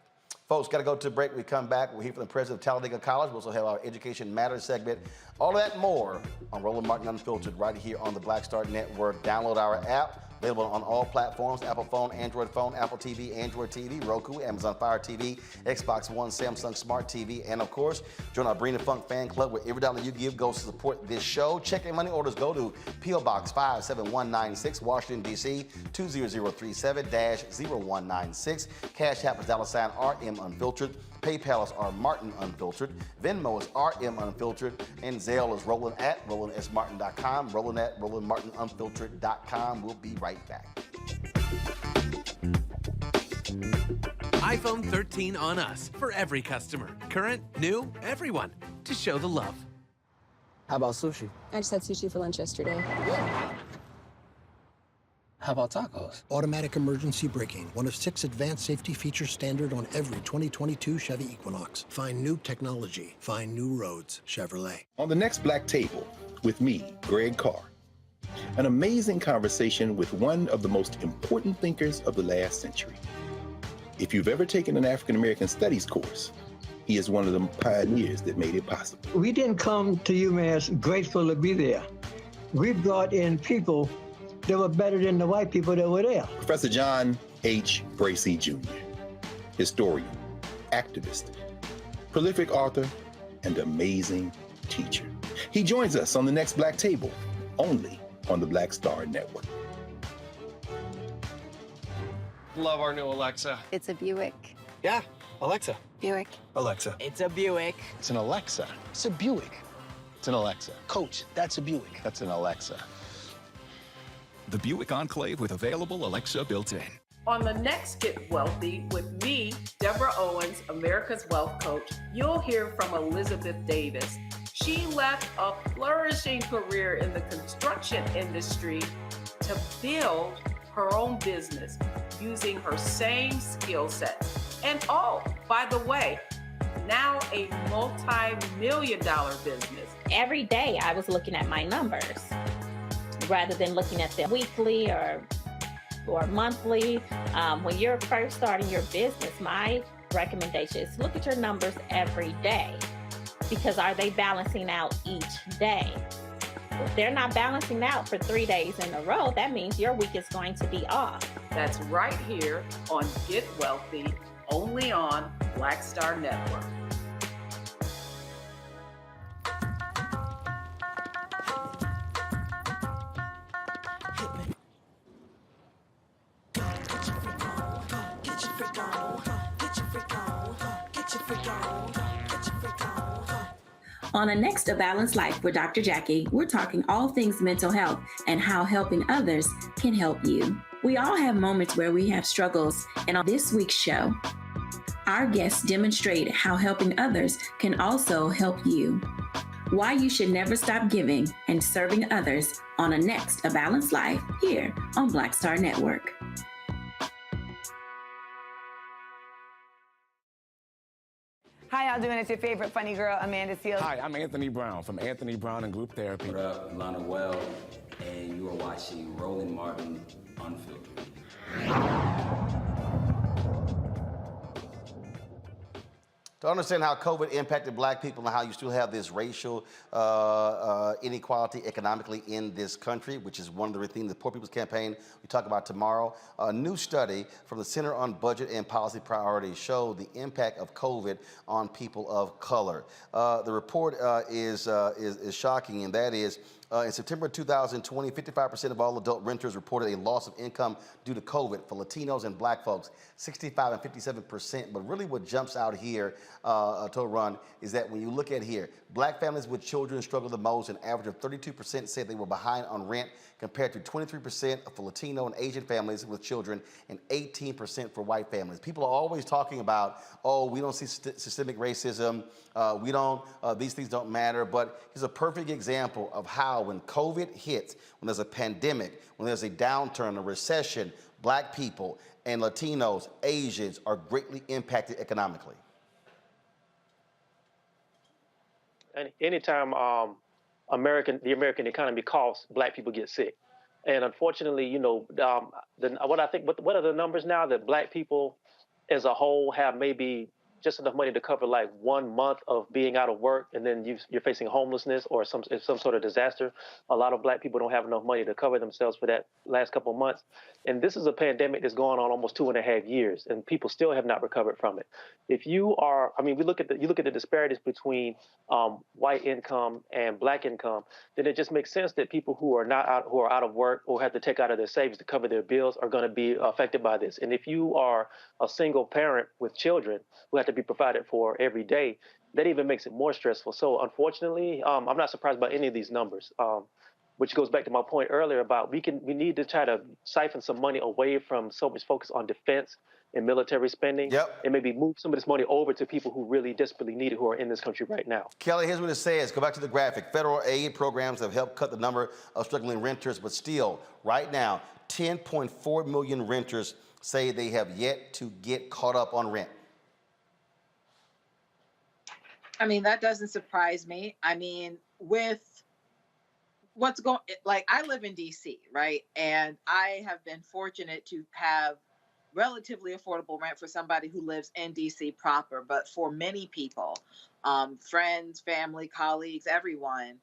Folks, got to go to a break. We come back. We'll hear from the president of Talladega College. We also have our Education Matters segment. All of that and more on Roland Martin Unfiltered right here on the Black Star Network. Download our app. Available on all platforms: Apple phone, Android phone, Apple TV, Android TV, Roku, Amazon Fire TV, Xbox One, Samsung Smart TV, and of course, join our Brina Funk fan club where every dollar you give goes to support this show. Check and money orders go to P.O. Box 57196, Washington, D.C. 20037-0196. Cash App is $RM Unfiltered. PayPal is R Martin Unfiltered. Venmo is RM Unfiltered. And Zelle is Roland@RolandSMartin.com. Roland@RolandMartinUnfiltered.com. We'll be right back. iPhone 13 on us for every customer. Current, new, everyone. To show the love. How about sushi? I just had sushi for lunch yesterday. How about tacos? Automatic emergency braking, one of 6 advanced safety features standard on every 2022 Chevy Equinox. Find new technology. Find new roads. Chevrolet. On the next Black Table, with me, Greg Carr. An amazing conversation with one of the most important thinkers of the last century. If you've ever taken an African American Studies course, he is one of the pioneers that made it possible. We didn't come to UMass grateful to be there. We brought in people that were better than the white people that were there. Professor John H. Bracey Jr., historian, activist, prolific author, and amazing teacher. He joins us on the next Black Table, only on the Black Star Network. Love our new Alexa. It's a Buick. Yeah, Alexa. Buick. Alexa. It's a Buick. It's an Alexa. It's a Buick. It's an Alexa. Coach, that's a Buick. That's an Alexa. The Buick Enclave with available Alexa built-in. On the next Get Wealthy with me, Deborah Owens, America's Wealth Coach, you'll hear from Elizabeth Davis. She left a flourishing career in the construction industry to build her own business using her same skill set. And oh, by the way, now a multi-million-dollar business. Every day I was looking at my numbers rather than looking at them weekly or monthly. When you're first starting your business, my recommendation is look at your numbers every day, because are they balancing out each day? If they're not balancing out for 3 days in a row, that means your week is going to be off. That's right here on Get Wealthy, only on Black Star Network. On the next A Balanced Life with Dr. Jackie, we're talking all things mental health and how helping others can help you. We all have moments where we have struggles, and on this week's show, our guests demonstrate how helping others can also help you. Why you should never stop giving and serving others on a next A Balanced Life here on Black Star Network. Hi, y'all doing? It's your favorite funny girl, Amanda Seals. Hi, I'm Anthony Brown from Anthony Brown and Group Therapy. What up, Lana Well, and you are watching Roland Martin Unfiltered. To understand how COVID impacted black people and how you still have this racial inequality economically in this country, which is one of the themes of the Poor People's Campaign we talk about tomorrow. A new study from the Center on Budget and Policy Priorities showed the impact of COVID on people of color. The report is shocking, and that is, in September 2020, 55% of all adult renters reported a loss of income due to COVID. For Latinos and black folks, 65 and 57%. But really what jumps out here, to run, is that when you look at here, black families with children struggle the most. An average of 32% said they were behind on rent, compared to 23% for Latino and Asian families with children and 18% for white families. People are always talking about, oh, we don't see systemic racism, these things don't matter, but here's a perfect example of how when COVID hits, when there's a pandemic, when there's a downturn, a recession, black people and Latinos, Asians are greatly impacted economically. And anytime the American economy coughs, black people get sick. And unfortunately, what are the numbers now that black people as a whole have maybe just enough money to cover like 1 month of being out of work, and then you're facing homelessness or some sort of disaster. A lot of black people don't have enough money to cover themselves for that last couple of months. And this is a pandemic that's going on almost 2.5 years, and people still have not recovered from it. If you are, you look at the disparities between white income and black income, then it just makes sense that people who are out of work or have to take out of their savings to cover their bills are going to be affected by this. And if you are a single parent with children who have to be provided for every day, that even makes it more stressful. So unfortunately, I'm not surprised by any of these numbers, which goes back to my point earlier about we need to try to siphon some money away from so much focus on defense and military spending, and maybe move some of this money over to people who really desperately need it, who are in this country right now. Kelly, here's what it says. Go back to the graphic. Federal aid programs have helped cut the number of struggling renters, but still, right now, 10.4 million renters say they have yet to get caught up on rent. That doesn't surprise me. With what's going, like, I live in DC, right? And I have been fortunate to have relatively affordable rent for somebody who lives in DC proper. But for many people, friends, family, colleagues, everyone,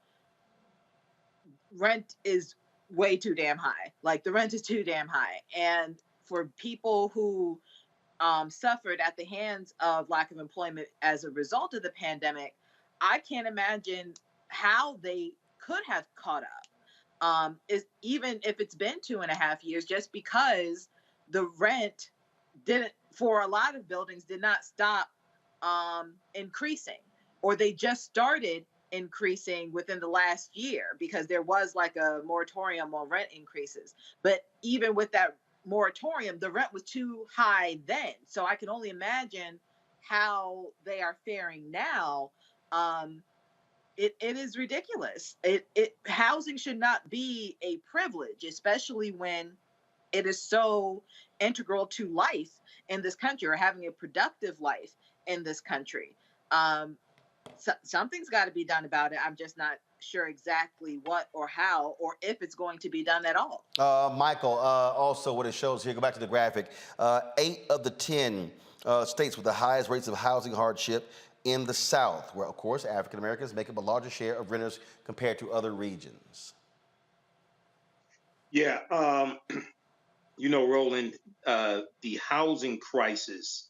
rent is way too damn high. Like, the rent is too damn high. And for people who suffered at the hands of lack of employment as a result of the pandemic, I can't imagine how they could have caught up. Even if it's been 2.5 years, just because the rent for a lot of buildings did not stop increasing, or they just started increasing within the last year because there was like a moratorium on rent increases. But even with that moratorium, the rent was too high then. So I can only imagine how they are faring now. It is ridiculous. Housing should not be a privilege, especially when it is so integral to life in this country, or having a productive life in this country. Something's got to be done about it. I'm just not sure exactly what or how, or if it's going to be done at all. Michael, also what it shows here, go back to the graphic, 8 of the 10 states with the highest rates of housing hardship in the South, where, of course, African Americans make up a larger share of renters compared to other regions. Yeah, Roland, the housing crisis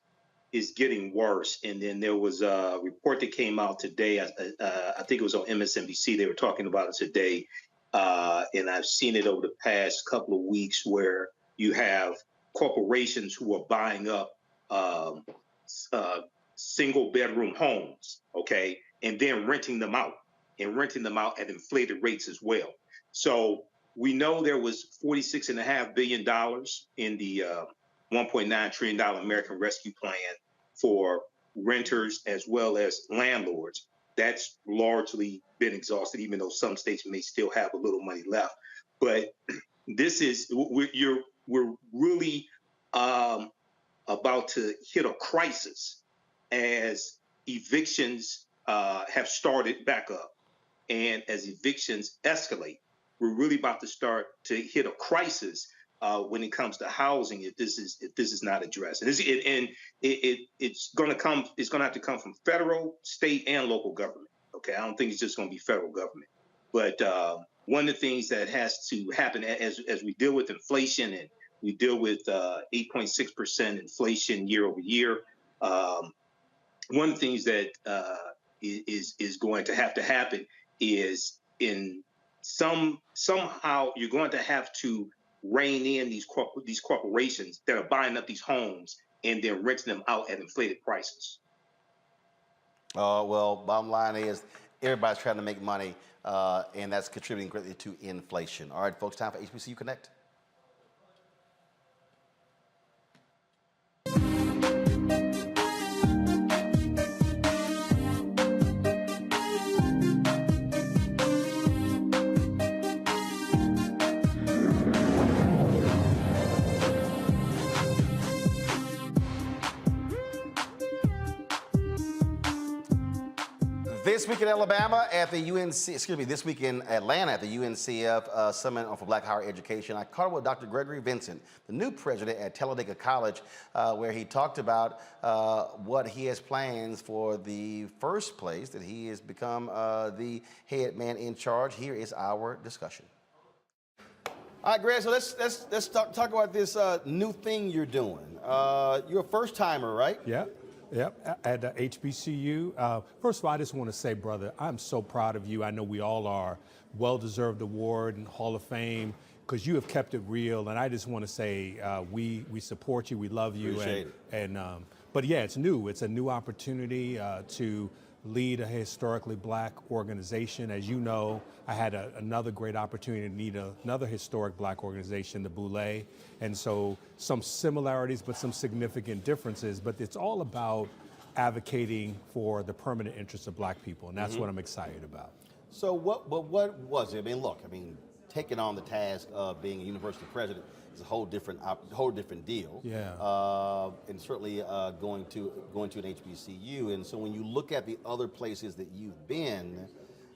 is getting worse. And then there was a report that came out today. I think it was on MSNBC. They were talking about it today. And I've seen it over the past couple of weeks, where you have corporations who are buying up single bedroom homes, okay, and then renting them out at inflated rates as well. So we know there was $46.5 billion in the $1.9 trillion American Rescue Plan for renters as well as landlords. That's largely been exhausted, even though some states may still have a little money left. But this is, we're really about to hit a crisis as evictions have started back up. And as evictions escalate, we're really about to start to hit a crisis when it comes to housing if this is not addressed. And it's going to have to come from federal, state, and local government. Okay, I don't think it's just going to be federal government. But one of the things that has to happen as we deal with inflation and we deal with 8.6% inflation year over year, one of the things that is going to have to happen is somehow you're going to have to rein in these corporations that are buying up these homes and then renting them out at inflated prices. Well, bottom line is everybody's trying to make money, and that's contributing greatly to inflation. All right, folks, time for HBCU Connect. This week in Alabama at the this week in Atlanta at the UNCF Summit for Black Higher Education, I caught up with Dr. Gregory Vincent, the new president at Talladega College, where he talked about what he has plans for the first place that he has become the head man in charge. Here is our discussion. All right, Greg, so let's talk about this new thing you're doing. You're a first timer, right? Yeah. Yep, at HBCU. First of all, I just want to say, brother, I'm so proud of you. I know we all are. Well-deserved award and Hall of Fame, because you have kept it real. And I just want to say we support you, we love you. Appreciate it. But yeah, it's new. It's a new opportunity to lead a historically black organization. As you know, I had another great opportunity to lead another historic black organization, the Boulé. And so some similarities, but some significant differences. But it's all about advocating for the permanent interests of black people. And that's what I'm excited about. So what was it? I mean, look, taking on the task of being a university president is a whole different deal. Yeah. And certainly going to an HBCU. And so when you look at the other places that you've been,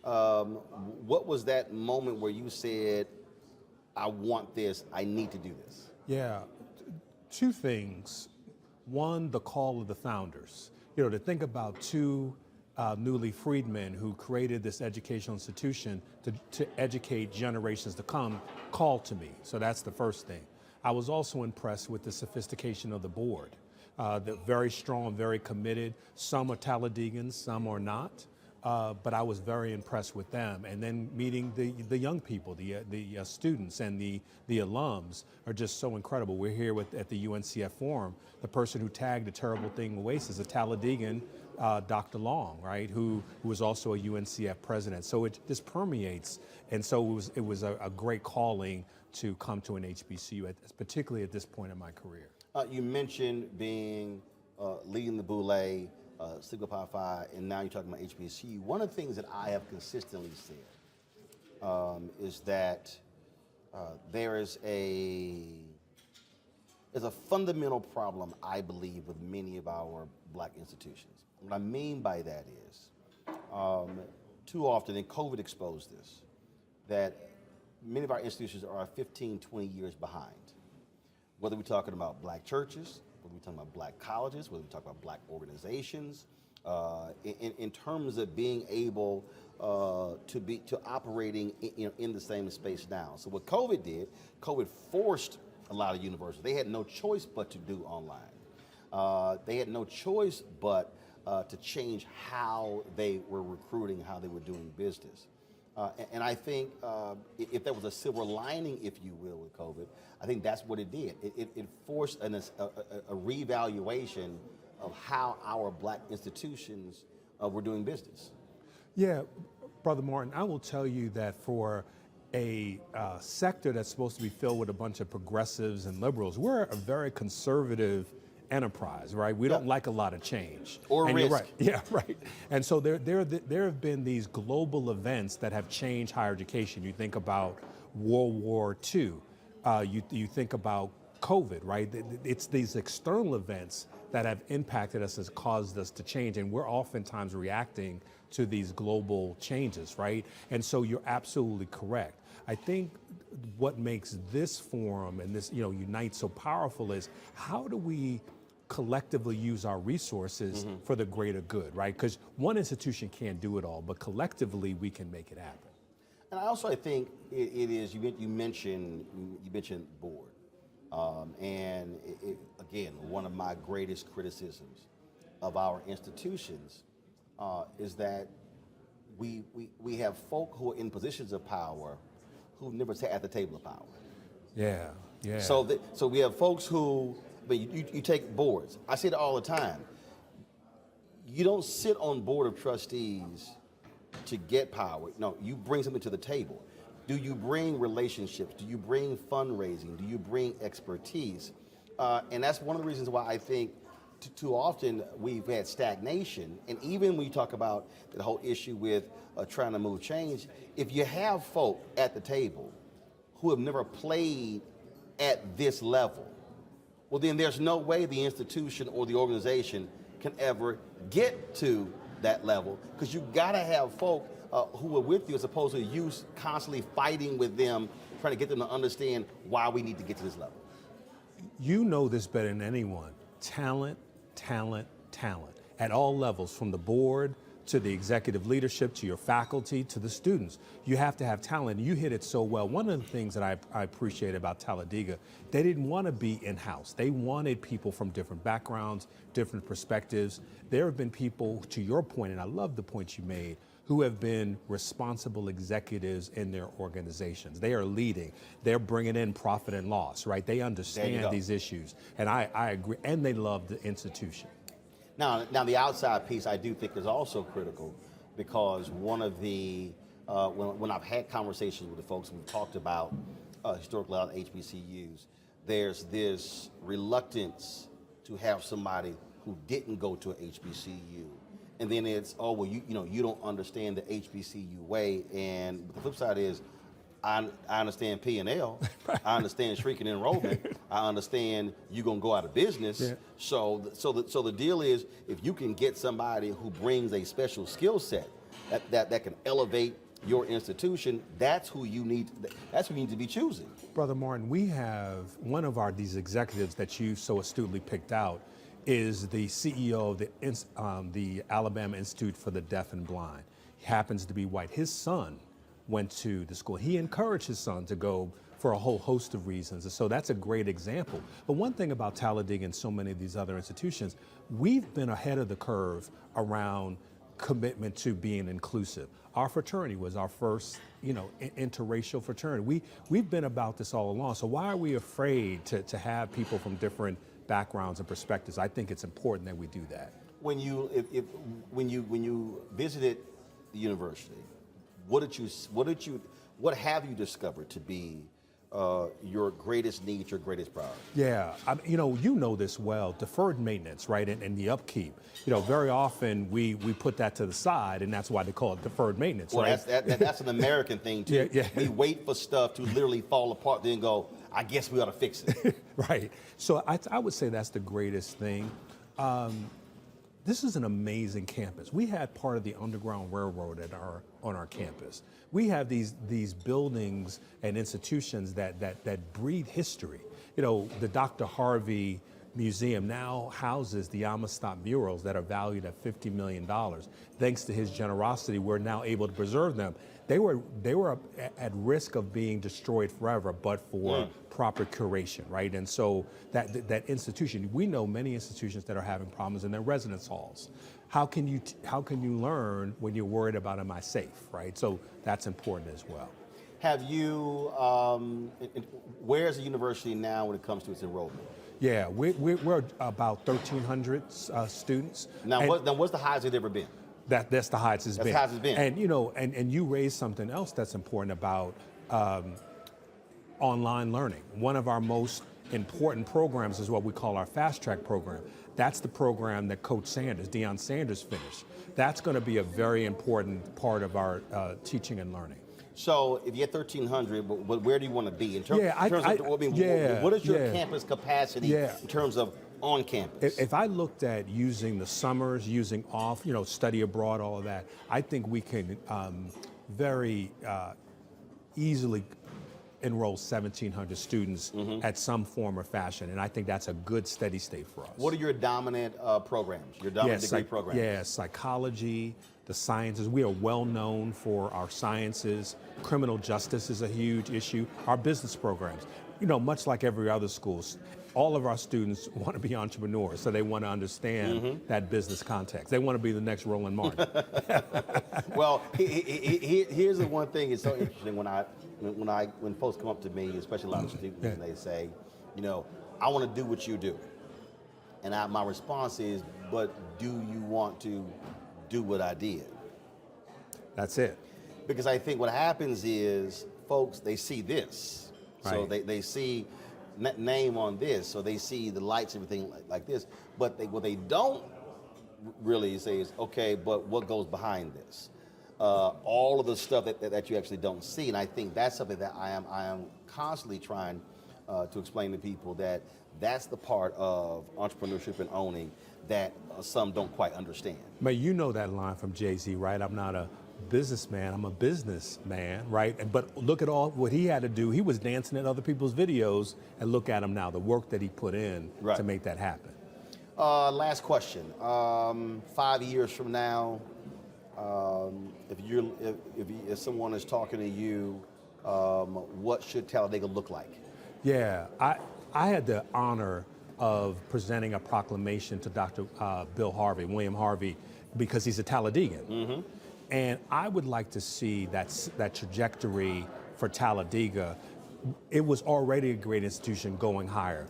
what was that moment where you said, I want this, I need to do this? Yeah, two things. One, the call of the founders. You know, to think about two newly freedmen who created this educational institution to educate generations to come, called to me. So that's the first thing. I was also impressed with the sophistication of the board. They're very strong, very committed. Some are Talladegans, some are not. But I was very impressed with them. And then meeting the young people, the students and the alums are just so incredible. We're here at the UNCF Forum. The person who tagged the terrible thing away is a Talladegan, Dr. Long, right, who was also a UNCF president. So this permeates. And so it was a great calling to come to an HBCU, particularly at this point in my career. You mentioned leading the Boulé, Sigma Pi Phi, and now you're talking about HBCU. One of the things that I have consistently said is that there's a fundamental problem, I believe, with many of our black institutions. What I mean by that is, too often, and COVID exposed this, that many of our institutions are 15, 20 years behind. Whether we're talking about black churches, whether we're talking about black colleges, whether we're talking about black organizations, in terms of being able to operating in the same space now. So what COVID did, COVID forced a lot of universities. They had no choice but to do online. They had no choice but to change how they were recruiting, how they were doing business. And I think if there was a silver lining, if you will, with COVID, I think that's what it did. It forced a reevaluation of how our black institutions were doing business. Yeah, Brother Martin, I will tell you that for a sector that's supposed to be filled with a bunch of progressives and liberals, we're a very conservative enterprise, right? We don't like a lot of change. Or and risk. You're right. Yeah, right. And so there have been these global events that have changed higher education. You think about World War II. You think about COVID, right? It's these external events that have impacted us, has caused us to change, and we're oftentimes reacting to these global changes, right? And so you're absolutely correct. I think what makes this forum and this, Unite so powerful is how do we collectively use our resources for the greater good, right? Because one institution can't do it all, but collectively we can make it happen. And I think it is, you mentioned board. Again, one of my greatest criticisms of our institutions is that we have folk who are in positions of power who never sat at the table of power. Yeah, yeah. So we have folks who, you take boards. I say it all the time. You don't sit on board of trustees to get power. No, you bring something to the table. Do you bring relationships? Do you bring fundraising? Do you bring expertise? And that's one of the reasons why I think too often we've had stagnation. And even when you talk about the whole issue with trying to move change, if you have folk at the table who have never played at this level, well, then there's no way the institution or the organization can ever get to that level, because you gotta have folk who are with you, as opposed to you constantly fighting with them, trying to get them to understand why we need to get to this level. You know this better than anyone. Talent, talent, talent. At all levels, from the board to the executive leadership, to your faculty, to the students. You have to have talent. You hit it so well. One of the things that I appreciate about Talladega, they didn't want to be in-house. They wanted people from different backgrounds, different perspectives. There have been people, to your point, and I love the point you made, who have been responsible executives in their organizations. They are leading. They're bringing in profit and loss, right? They understand these issues. And I agree. And they love the institution. Now the outside piece I do think is also critical, because one of the, when I've had conversations with the folks, we've talked about historically out of HBCUs, there's this reluctance to have somebody who didn't go to a HBCU. And then it's, oh, well, you don't understand the HBCU way. And the flip side is, I understand P&L, I understand shrinking enrollment, I understand you're gonna go out of business. Yeah. So the deal is, if you can get somebody who brings a special skill set that can elevate your institution, that's who you need to be choosing. Brother Martin, we have one of these executives that you so astutely picked out is the CEO of the Alabama Institute for the Deaf and Blind. He happens to be white. His son went to the school. He encouraged his son to go for a whole host of reasons. And so that's a great example. But one thing about Talladega and so many of these other institutions, we've been ahead of the curve around commitment to being inclusive. Our fraternity was our first, interracial fraternity. We've been about this all along. So why are we afraid to have people from different backgrounds and perspectives? I think it's important that we do that. When you visited the university, what have you discovered to be your greatest need, your greatest priority? Yeah, you know this well, deferred maintenance, right, and the upkeep. Very often we put that to the side, and that's why they call it deferred maintenance, well, right? That's an American thing, too. Yeah. We wait for stuff to literally fall apart, then go, I guess we ought to fix it. Right. So I would say that's the greatest thing. This is an amazing campus. We had part of the Underground Railroad on our campus. We have these buildings and institutions that breathe history. The Dr. Harvey Museum now houses the Amistad murals that are valued at $50 million. Thanks to his generosity, we're now able to preserve them. They were at risk of being destroyed forever, but for proper curation, right? And so that institution, we know many institutions that are having problems in their residence halls. How can you learn when you're worried about, am I safe, right? So that's important as well. Have you, where's the university now when it comes to its enrollment? Yeah, we're about 1,300 students. Now, what's the highest it's ever been? That's the highest it's been. That's the highest it's been. And you raised something else that's important about online learning. One of our most important programs is what we call our Fast Track program. That's the program that Coach Sanders, Deion Sanders, finished. That's going to be a very important part of our teaching and learning. So if you're at 1,300, but where do you want to be in terms of what is your campus capacity in terms of on campus? If I looked at using the summers, using off, study abroad, all of that, I think we can very easily enroll 1,700 students at some form or fashion, and I think that's a good steady state for us. What are your dominant programs, your dominant degree programs? Yeah, psychology, the sciences. We are well known for our sciences. Criminal justice is a huge issue. Our business programs, much like every other school, all of our students want to be entrepreneurs, so they want to understand that business context. They want to be the next Roland Martin. Well, here's the one thing. It's so interesting when folks come up to me, especially a lot of students, and they say, I want to do what you do, and my response is, but do you want to do what I did? That's it. Because I think what happens is folks, they see this, so Right. they see name on this, so they see the lights, everything like this, but what they don't really say is, okay, but what goes behind this? All of the stuff that you actually don't see, and I think that's something that I am constantly trying to explain to people, that that's the part of entrepreneurship and owning that some don't quite understand. But you know that line from Jay-Z, right? I'm not a businessman, I'm a businessman, right? But look at all what he had to do. He was dancing at other people's videos, and look at him now, the work that he put in to make that happen. Last question. 5 years from now, if someone is talking to you, what should Talladega look like? Yeah, I had the honor of presenting a proclamation to Dr. William Harvey, because he's a Talladegan. And I would like to see that trajectory for Talladega. It was already a great institution going higher.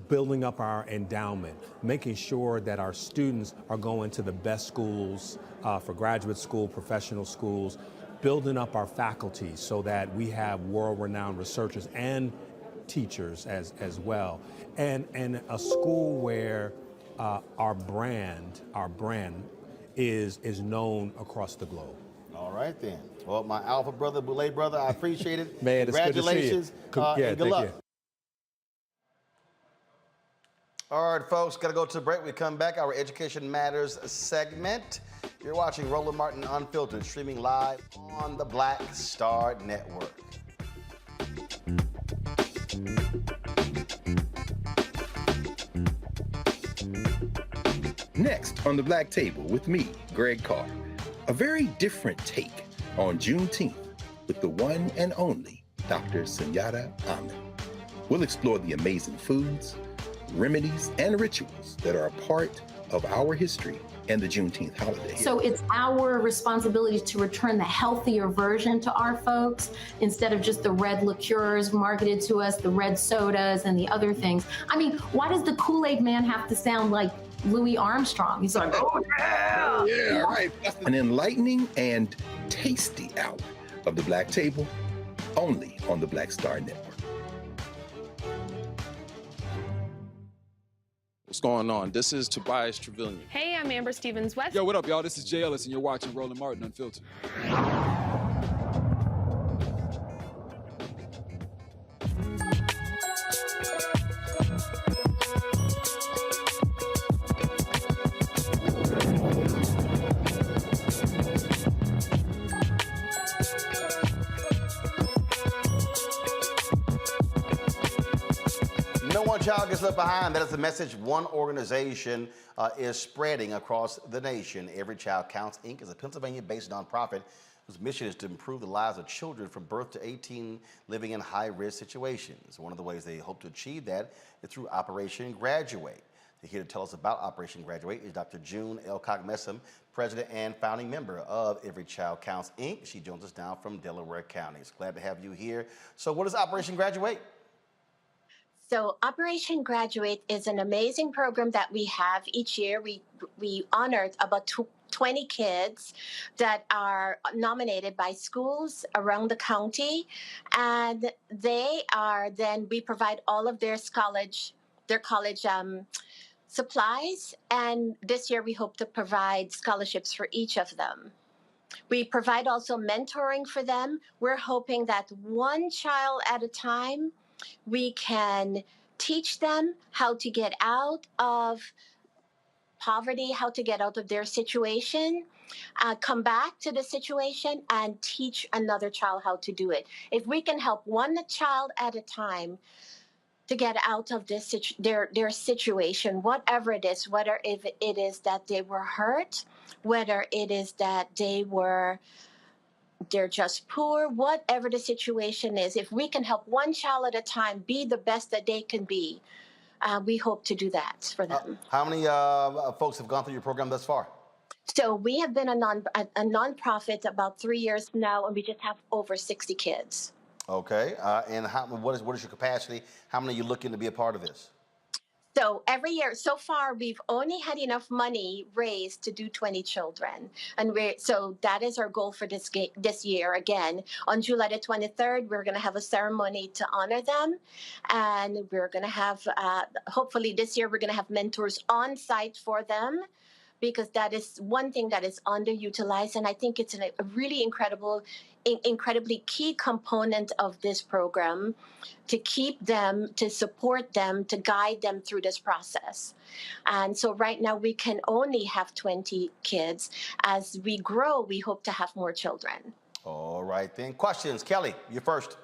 Building up our endowment, making sure that our students are going to the best schools for graduate school, professional schools, building up our faculty so that we have world-renowned researchers and teachers as well. And a school where our brand is known across the globe. All right then. Well, my alpha brother, Boulay brother, I appreciate it. Man, congratulations, it's good to see you. and good luck. You. All right, folks, got to go to the break. We come back, our Education Matters segment. You're watching Roland Martin Unfiltered, streaming live on the Black Star Network. Next on the Black Table with me, Greg Carr, a very different take on Juneteenth with the one and only Dr. Sunyata Ahmed. We'll explore the amazing foods, remedies, and rituals that are a part of our history and the Juneteenth holiday. So it's our responsibility to return the healthier version to our folks instead of just the red liqueurs marketed to us, the red sodas and the other things. I mean, why does the Kool-Aid man have to sound like Louis Armstrong? He's like, oh yeah! Yeah, right. An enlightening and tasty hour of the Black Table, only on the Black Star Network. What's going on? This is Tobias Trevelyan. Hey, I'm Amber Stevens-West. Yo, what up, y'all? This is Jay Ellis, and you're watching Roland Martin Unfiltered. No one child gets left behind. That is the message one organization is spreading across the nation. Every Child Counts, Inc. is a Pennsylvania-based nonprofit whose mission is to improve the lives of children from birth to 18 living in high-risk situations. One of the ways they hope to achieve that is through Operation Graduate. Here to tell us about Operation Graduate is Dr. June Elcock-Messam, president and founding member of Every Child Counts, Inc. She joins us now from Delaware County. It's glad to have you here. So what is Operation Graduate? So Operation Graduate is an amazing program that we have each year. We honor about 20 kids that are nominated by schools around the county, and we provide all of their college supplies, and this year we hope to provide scholarships for each of them. We provide also mentoring for them. We're hoping that one child at a time we can teach them how to get out of poverty, how to get out of their situation, come back to the situation and teach another child how to do it. If we can help one child at a time to get out of this their situation, whatever it is, whether if it is that they were hurt, whether it is that they're just poor, whatever the situation is, if we can help one child at a time be the best that they can be, we hope to do that for them. How many folks have gone through your program thus far? So we have been a nonprofit about 3 years now, and we just have over 60 kids. Okay, and what is your capacity? How many are you looking to be a part of this? So every year, so far, we've only had enough money raised to do 20 children. And so that is our goal for this year. Again, on July the 23rd, we're going to have a ceremony to honor them. And we're going to have, hopefully this year, we're going to have mentors on site for them, because that is one thing that is underutilized. And I think it's a really incredibly key component of this program to keep them, to support them, to guide them through this process. And so right now we can only have 20 kids. As we grow, we hope to have more children. All right then. Questions? Kelly, you're first.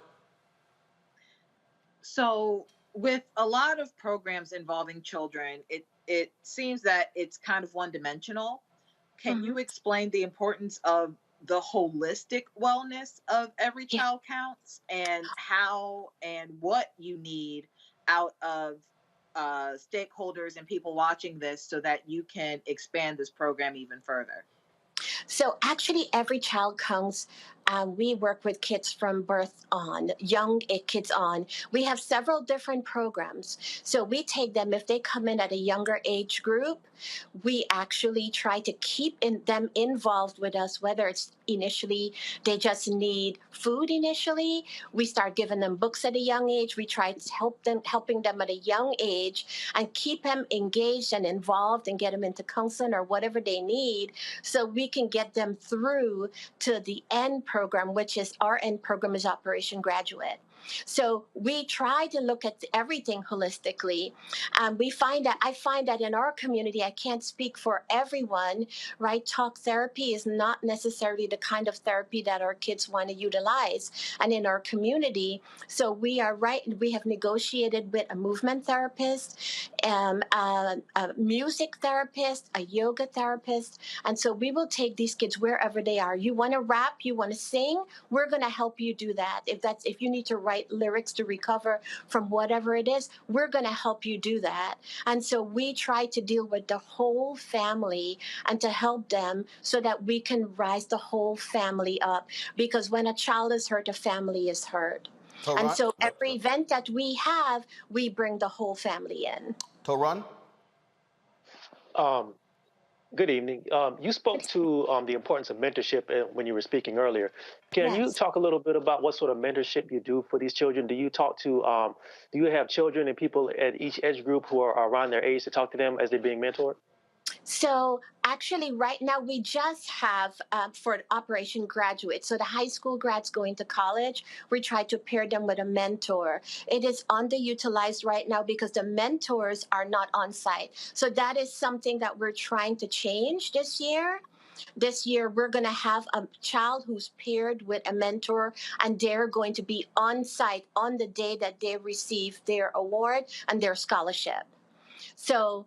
So with a lot of programs involving children, it seems that it's kind of one-dimensional. Can you explain the importance of the holistic wellness of every child counts, and how and what you need out of stakeholders and people watching this so that you can expand this program even further? So actually every child counts. We work with kids from birth on, young kids on. We have several different programs. So we take them, if they come in at a younger age group, we actually try to keep them involved with us, whether it's initially they just need food initially. We start giving them books at a young age. We try to helping them at a young age and keep them engaged and involved and get them into counseling or whatever they need, so we can get them through to the end program, which is our end program is Operation Graduate. So we try to look at everything holistically. I find that in our community, I can't speak for everyone, right? Talk therapy is not necessarily the kind of therapy that our kids want to utilize. And in our community, so we have negotiated with a movement therapist, a music therapist, a yoga therapist. And so we will take these kids wherever they are. You want to rap, you want to sing, we're going to help you do that. If you need to write lyrics to recover from whatever it is, we're going to help you do that. And so we try to deal with the whole family and to help them so that we can rise the whole family up. Because when a child is hurt, a family is hurt. And so every event that we have, we bring the whole family in. Toran? Good evening. You spoke to the importance of mentorship when you were speaking earlier. Can you talk a little bit about what sort of mentorship you do for these children? Do you talk to, do you have children and people at each age group who are around their age to talk to them as they're being mentored? So actually right now we just have for Operation Graduate, so the high school grads going to college, we try to pair them with a mentor. It is underutilized right now because the mentors are not on site. So that is something that we're trying to change this year. This year, we're going to have a child who's paired with a mentor, and they're going to be on site on the day that they receive their award and their scholarship. So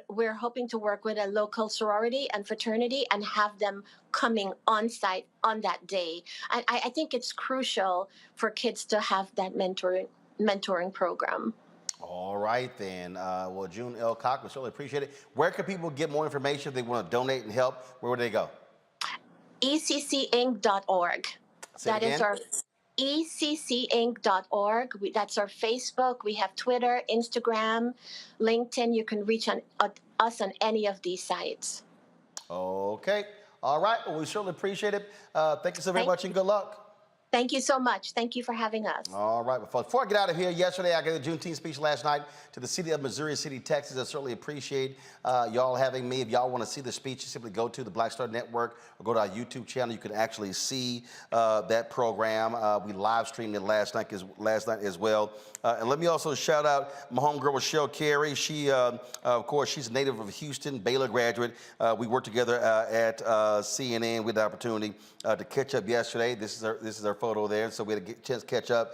we're hoping to work with a local sorority and fraternity and have them coming on site on that day. And I think it's crucial for kids to have that mentoring program. All right, then. Well, June L. Cock, we certainly appreciate it. Where can people get more information if they want to donate and help? Where would they go? ECCinc.org. That is our ECCinc.org. That's our Facebook. We have Twitter, Instagram, LinkedIn. You can reach us on any of these sites. Okay. All right. Well, we certainly appreciate it. Thank you so very much and good luck. Thank you so much. Thank you for having us. All right, well, folks, before I get out of here, yesterday I gave a Juneteenth speech last night to the city of Missouri City, Texas. I certainly appreciate y'all having me. If y'all want to see the speech, you simply go to the Black Star Network or go to our YouTube channel. You can actually see that program. We live streamed it last night as well. And let me also shout out my homegirl, Rochelle Carey. She, of course, she's a native of Houston, Baylor graduate. We worked together at CNN. We had the opportunity to catch up yesterday. This is her photo there, so we had a chance to catch up.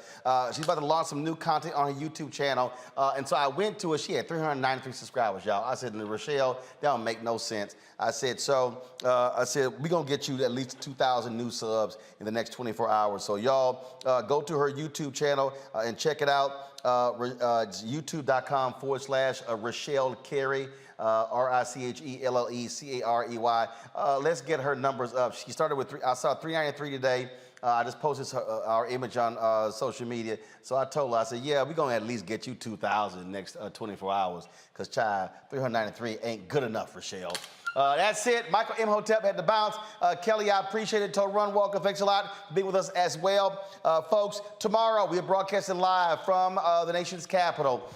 She's about to launch some new content on her YouTube channel, and so I went to her. She had 393 subscribers, y'all. I said, Rochelle, that don't make no sense. I said, we're going to get you at least 2,000 new subs in the next 24 hours. So y'all go to her YouTube channel and check it out. It's youtube.com/Rochelle Carey. RICHELLECAREY. Let's get her numbers up. She started with I saw 393 today. I just posted our image on social media. So I told her, I said, yeah, we're going to at least get you 2,000 in the next 24 hours. Because, child, 393 ain't good enough, Rochelle. That's it. Michael Imhotep had to bounce. Kelly, I appreciate it. Total Run Walker, thanks a lot for being with us as well. Folks, tomorrow we are broadcasting live from the nation's capital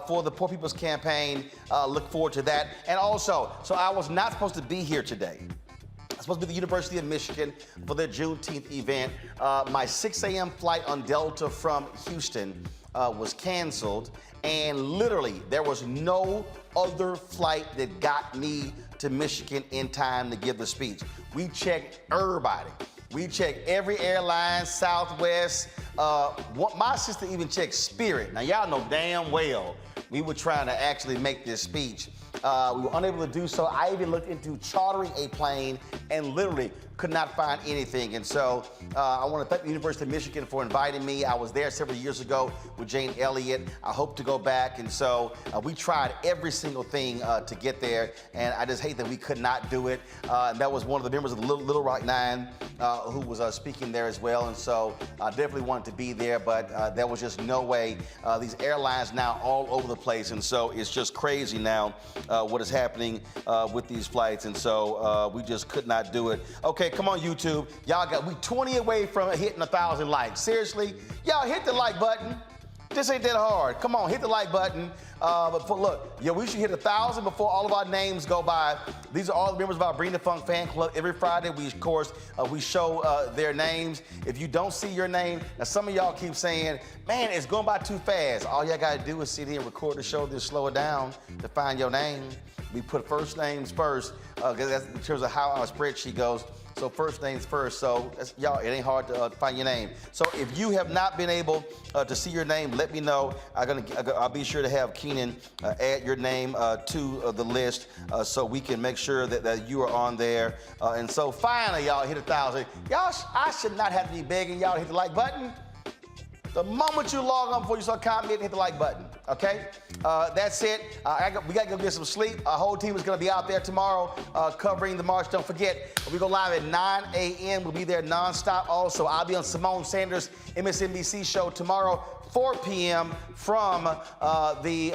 for the Poor People's Campaign. Look forward to that. And also, so I was not supposed to be here today. I'm supposed to be at the University of Michigan for their Juneteenth event. My 6 a.m. flight on Delta from Houston was canceled. And literally, there was no other flight that got me to Michigan in time to give the speech. We checked everybody. We checked every airline, Southwest. My assistant even checked Spirit. Now, y'all know damn well we were trying to actually make this speech. We were unable to do so. I even looked into chartering a plane and literally could not find anything. And so I want to thank the University of Michigan for inviting me. I was there several years ago with Jane Elliott. I hope to go back. And so we tried every single thing to get there. And I just hate that we could not do it. And that was one of the members of the Little Rock Nine who was speaking there as well. And so I definitely wanted to be there, but there was just no way. These airlines now all over the place. And so it's just crazy now what is happening with these flights. And so we just could not do it. Okay, come on, YouTube. We 20 away from hitting 1,000 likes. Seriously, y'all hit the like button. This ain't that hard. Come on, hit the like button. Look, we should hit 1,000 before all of our names go by. These are all the members of our Bring the Funk fan club. Every Friday, we show their names. If you don't see your name, now some of y'all keep saying, man, it's going by too fast. All y'all got to do is sit here and record the show, then slow it down to find your name. We put first names first, because that's in terms of how our spreadsheet goes. So first names first. So y'all, it ain't hard to find your name. So if you have not been able to see your name, let me know. I'll be sure to have Keenan add your name to the list so we can make sure that you are on there. And so finally, y'all hit 1,000. Y'all, I should not have to be begging y'all to hit the like button. The moment you log on before you start commenting, hit the like button, okay? That's it. We got to go get some sleep. Our whole team is going to be out there tomorrow covering the march. Don't forget, we go live at 9 a.m. We'll be there nonstop. Also, I'll be on Simone Sanders' MSNBC show tomorrow, 4 p.m. from the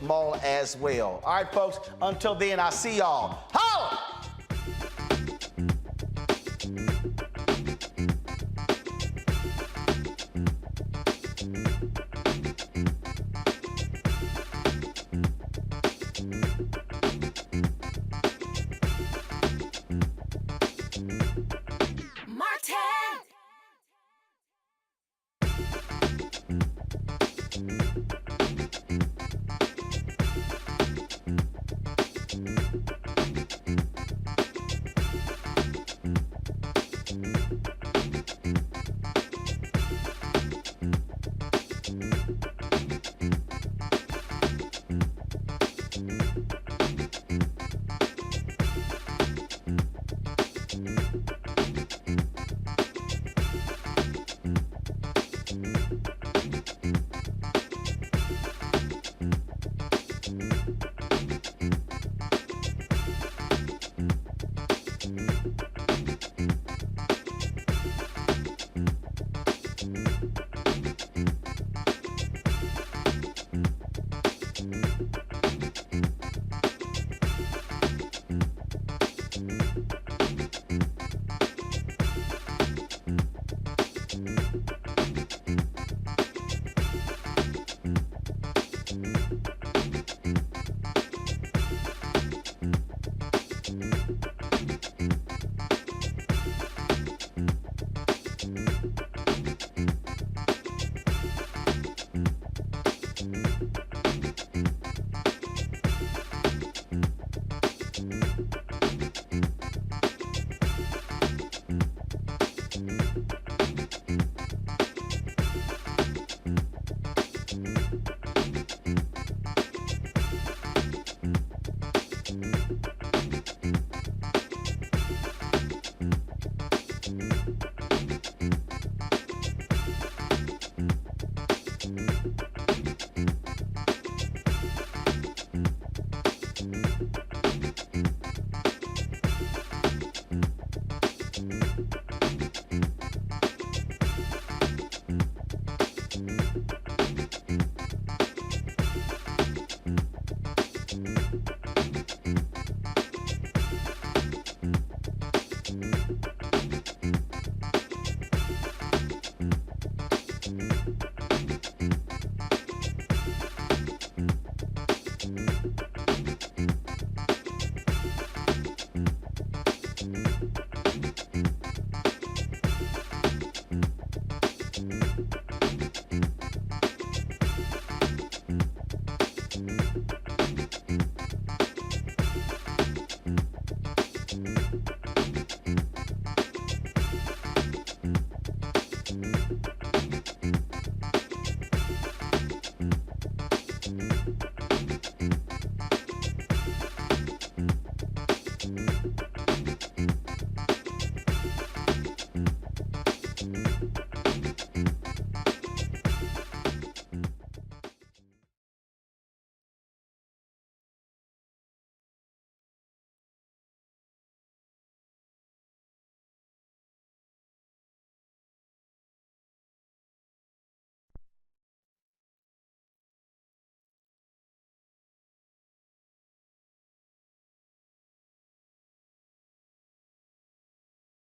mall as well. All right, folks, until then, I'll see y'all. Holla!